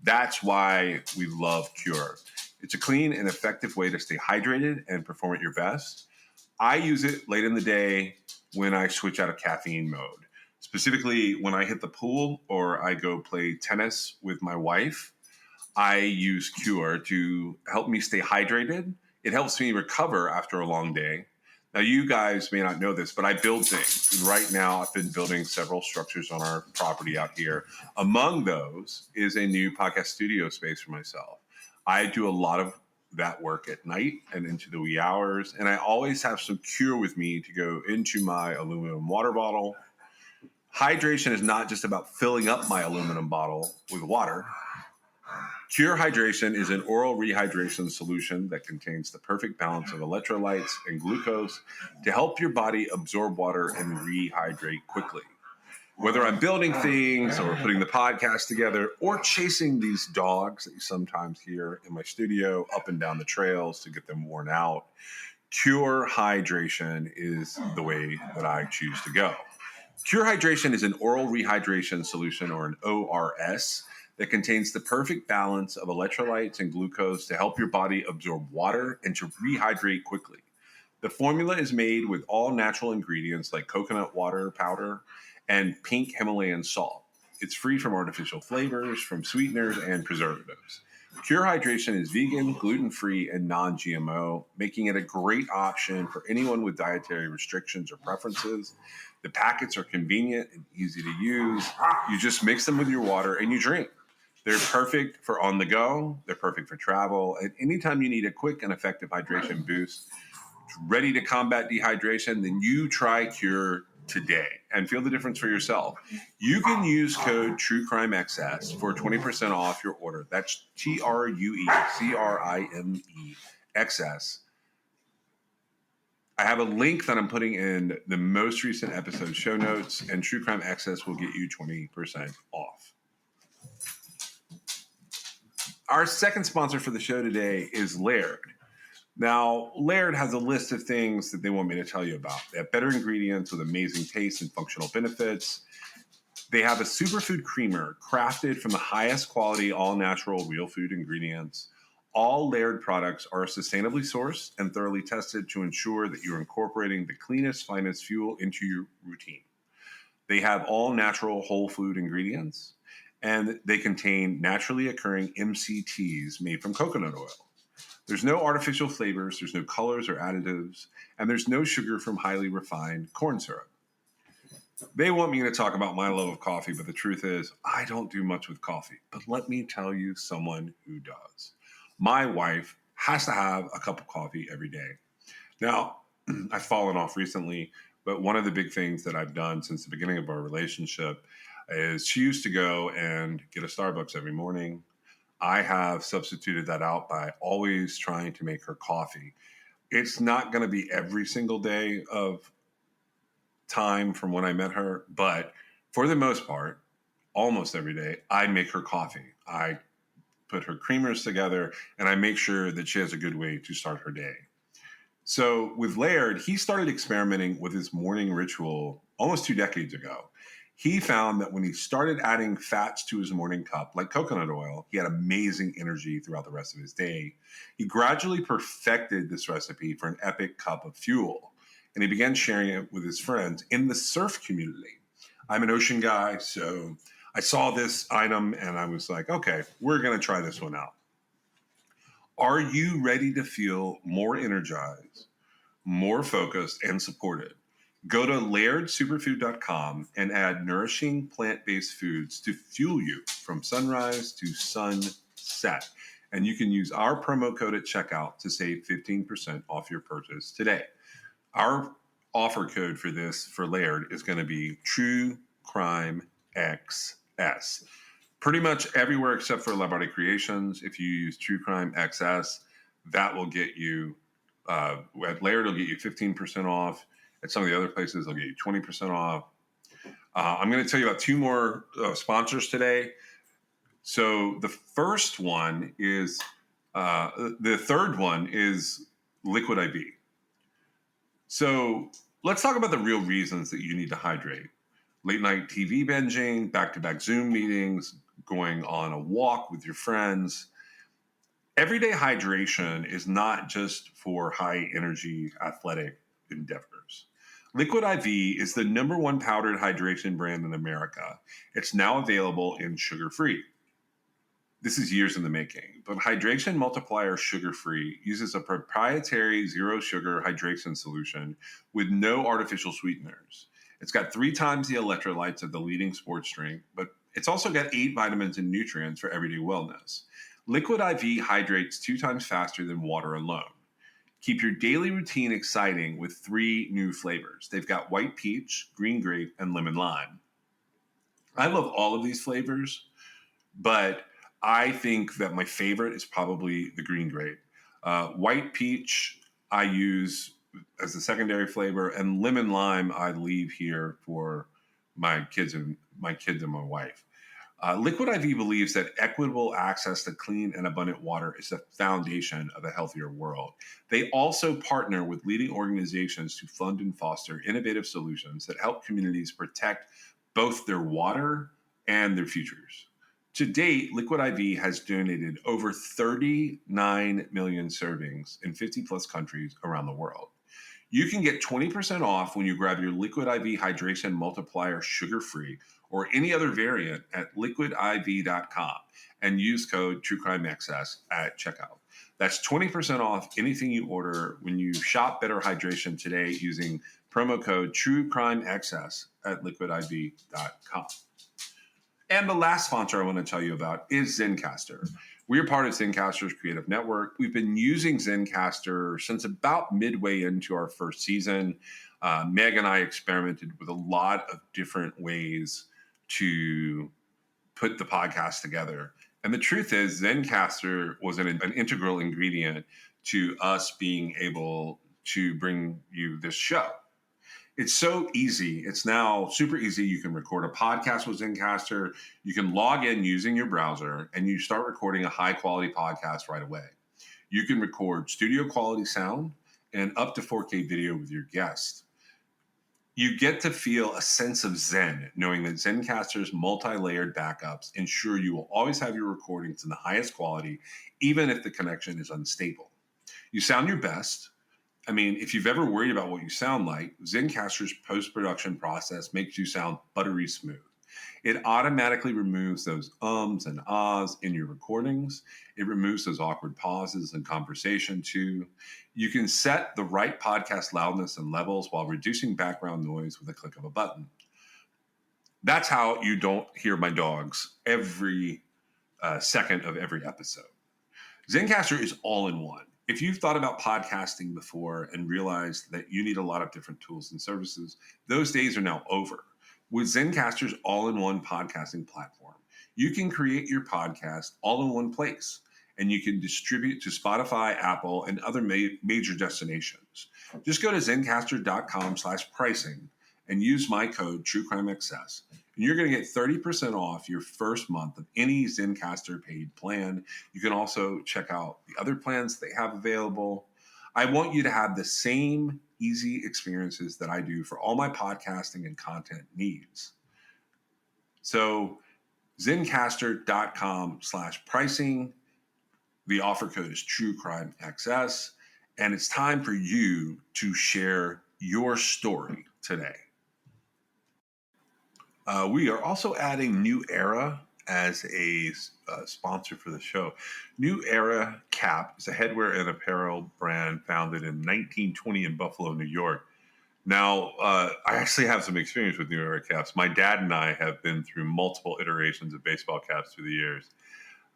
That's why we love Cure. It's a clean and effective way to stay hydrated and perform at your best. I use it late in the day when I switch out of caffeine mode. Specifically, when I hit the pool or I go play tennis with my wife, I use Cure to help me stay hydrated. It helps me recover after a long day. Now, you guys may not know this, but I build things. And right now, I've been building several structures on our property out here. Among those is a new podcast studio space for myself. I do a lot of that work at night and into the wee hours. And I always have some cure with me to go into my aluminum water bottle. Hydration is not just about filling up my aluminum bottle with water. Cure Hydration is an oral rehydration solution that contains the perfect balance of electrolytes and glucose to help your body absorb water and rehydrate quickly. Whether I'm building things or putting the podcast together or chasing these dogs that you sometimes hear in my studio up and down the trails to get them worn out, Cure Hydration is the way that I choose to go. Cure Hydration is an oral rehydration solution, or an ORS, that contains the perfect balance of electrolytes and glucose to help your body absorb water and to rehydrate quickly. The formula is made with all natural ingredients like coconut water powder and pink Himalayan salt. It's free from artificial flavors, from sweeteners, and preservatives. Cure Hydration is vegan, gluten-free, and non-GMO, making it a great option for anyone with dietary restrictions or preferences. The packets are convenient and easy to use. You just mix them with your water and you drink. They're perfect for on the go. They're perfect for travel. And anytime you need a quick and effective hydration boost, ready to combat dehydration, then you try Cure today and feel the difference for yourself. You can use code TrueCrimeXS for 20% off your order. That's TrueCrimeXS. I have a link that I'm putting in the most recent episode show notes, and True Crime Access will get you 20% off. Our second sponsor for the show today is Laird. Now, Laird has a list of things that they want me to tell you about. They have better ingredients with amazing taste and functional benefits. They have a superfood creamer crafted from the highest quality, all-natural, real food ingredients. All Laird products are sustainably sourced and thoroughly tested to ensure that you're incorporating the cleanest, finest fuel into your routine. They have all natural whole food ingredients, and they contain naturally occurring MCTs made from coconut oil. There's no artificial flavors, there's no colors or additives, and there's no sugar from highly refined corn syrup. They want me to talk about my love of coffee, but the truth is, I don't do much with coffee. But let me tell you someone who does. My wife has to have a cup of coffee every day. Now, I've fallen off recently, but one of the big things that I've done since the beginning of our relationship is she used to go and get a Starbucks every morning. I have substituted that out by always trying to make her coffee. It's not going to be every single day of time from when I met her, but for the most part, almost every day, I make her coffee. I put her creamers together, and I make sure that she has a good way to start her day. So with Laird, he started experimenting with his morning ritual almost 2 decades ago. He found that when he started adding fats to his morning cup, like coconut oil, he had amazing energy throughout the rest of his day. He gradually perfected this recipe for an epic cup of fuel, and he began sharing it with his friends in the surf community. I'm an ocean guy, so I saw this item and I was like, okay, we're going to try this one out. Are you ready to feel more energized, more focused, and supported? Go to lairdsuperfood.com and add nourishing plant-based foods to fuel you from sunrise to sunset. And you can use our promo code at checkout to save 15% off your purchase today. Our offer code for this for Laird is going to be True Crime XS. Pretty much everywhere except for Labarte Creations. If you use True Crime XS, that will get you, at Laird, it'll get you 15% off. At some of the other places, they'll get you 20% off. I'm going to tell you about 2 more sponsors today. So the first one is, the third one is Liquid IV. So let's talk about the real reasons that you need to hydrate. Late night TV binging, back-to-back Zoom meetings, going on a walk with your friends. Everyday hydration is not just for high-energy athletic endeavors. Liquid IV is the #1 powdered hydration brand in America. It's now available in sugar-free. This is years in the making, but Hydration Multiplier Sugar Free uses a proprietary zero sugar hydration solution with no artificial sweeteners. It's got 3 times the electrolytes of the leading sports drink, but it's also got 8 vitamins and nutrients for everyday wellness. Liquid IV hydrates 2 times faster than water alone. Keep your daily routine exciting with 3 new flavors. They've got white peach, green grape, and lemon lime. I love all of these flavors, but I think that my favorite is probably the green grape. White peach I use as a secondary flavor, and lemon lime I leave here for my kids and my wife. Liquid IV believes that equitable access to clean and abundant water is the foundation of a healthier world. They also partner with leading organizations to fund and foster innovative solutions that help communities protect both their water and their futures. To date, Liquid IV has donated over 39 million servings in 50 plus countries around the world. You can get 20% off when you grab your Liquid IV Hydration Multiplier Sugar Free or any other variant at liquidiv.com and use code TrueCrimeXS at checkout. That's 20% off anything you order when you shop Better Hydration today using promo code TrueCrimeXS at liquidiv.com. And the last sponsor I want to tell you about is Zencastr. We are part of Zencastr's creative network. We've been using Zencastr since about midway into our first season. Meg and I experimented with a lot of different ways to put the podcast together. And the truth is, Zencastr was an integral ingredient to us being able to bring you this show. It's so easy. It's now super easy. You can record a podcast with Zencastr. You can log in using your browser and you start recording a high quality podcast right away. You can record studio quality sound and up to 4K video with your guest. You get to feel a sense of zen knowing that Zencastr's multi-layered backups ensure you will always have your recordings in the highest quality, even if the connection is unstable. You sound your best. I mean, if you've ever worried about what you sound like, Zencastr's post-production process makes you sound buttery smooth. It automatically removes those ums and ahs in your recordings. It removes those awkward pauses in conversation too. You can set the right podcast loudness and levels while reducing background noise with a click of a button. That's how you don't hear my dogs every second of every episode. Zencastr is all in one. If you've thought about podcasting before and realized that you need a lot of different tools and services, those days are now over. With Zencastr's all-in-one podcasting platform, you can create your podcast all in one place, and you can distribute to Spotify, Apple, and other major destinations. Just go to zencastr.com/pricing and use my code TrueCrimeXS, and you're going to get 30% off your first month of any Zencastr paid plan. You can also check out the other plans they have available. I want you to have the same easy experiences that I do for all my podcasting and content needs. So zencastr.com/pricing. The offer code is TrueCrimeXS, and it's time for you to share your story today. We are also adding New Era as a sponsor for the show. New Era Cap is a headwear and apparel brand founded in 1920 in Buffalo, New York. Now, I actually have some experience with New Era caps. My dad and I have been through multiple iterations of baseball caps through the years.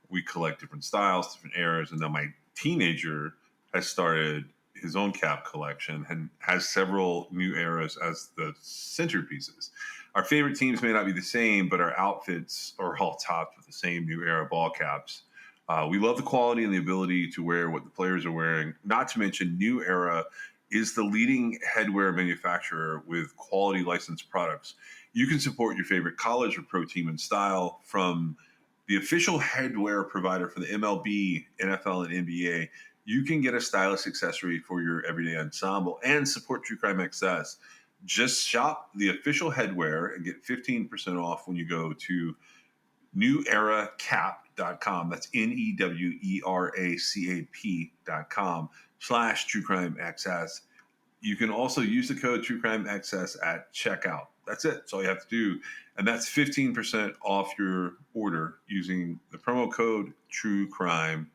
We collect different styles, different eras, and now my teenager has started his own cap collection and has several New Eras as the centerpieces. Our favorite teams may not be the same, but our outfits are all topped with the same New Era ball caps. We love the quality and the ability to wear what the players are wearing. Not to mention, New Era is the leading headwear manufacturer with quality licensed products. You can support your favorite college or pro team in style from the official headwear provider for the MLB, NFL, and NBA. You can get a stylish accessory for your everyday ensemble and support True Crime XS. Just shop the official headwear and get 15% off when you go to neweracap.com. That's neweracap.com/TrueCrimeXS. You can also use the code TrueCrimeXS at checkout. That's it. That's all you have to do. And that's 15% off your order using the promo code TrueCrimeXS.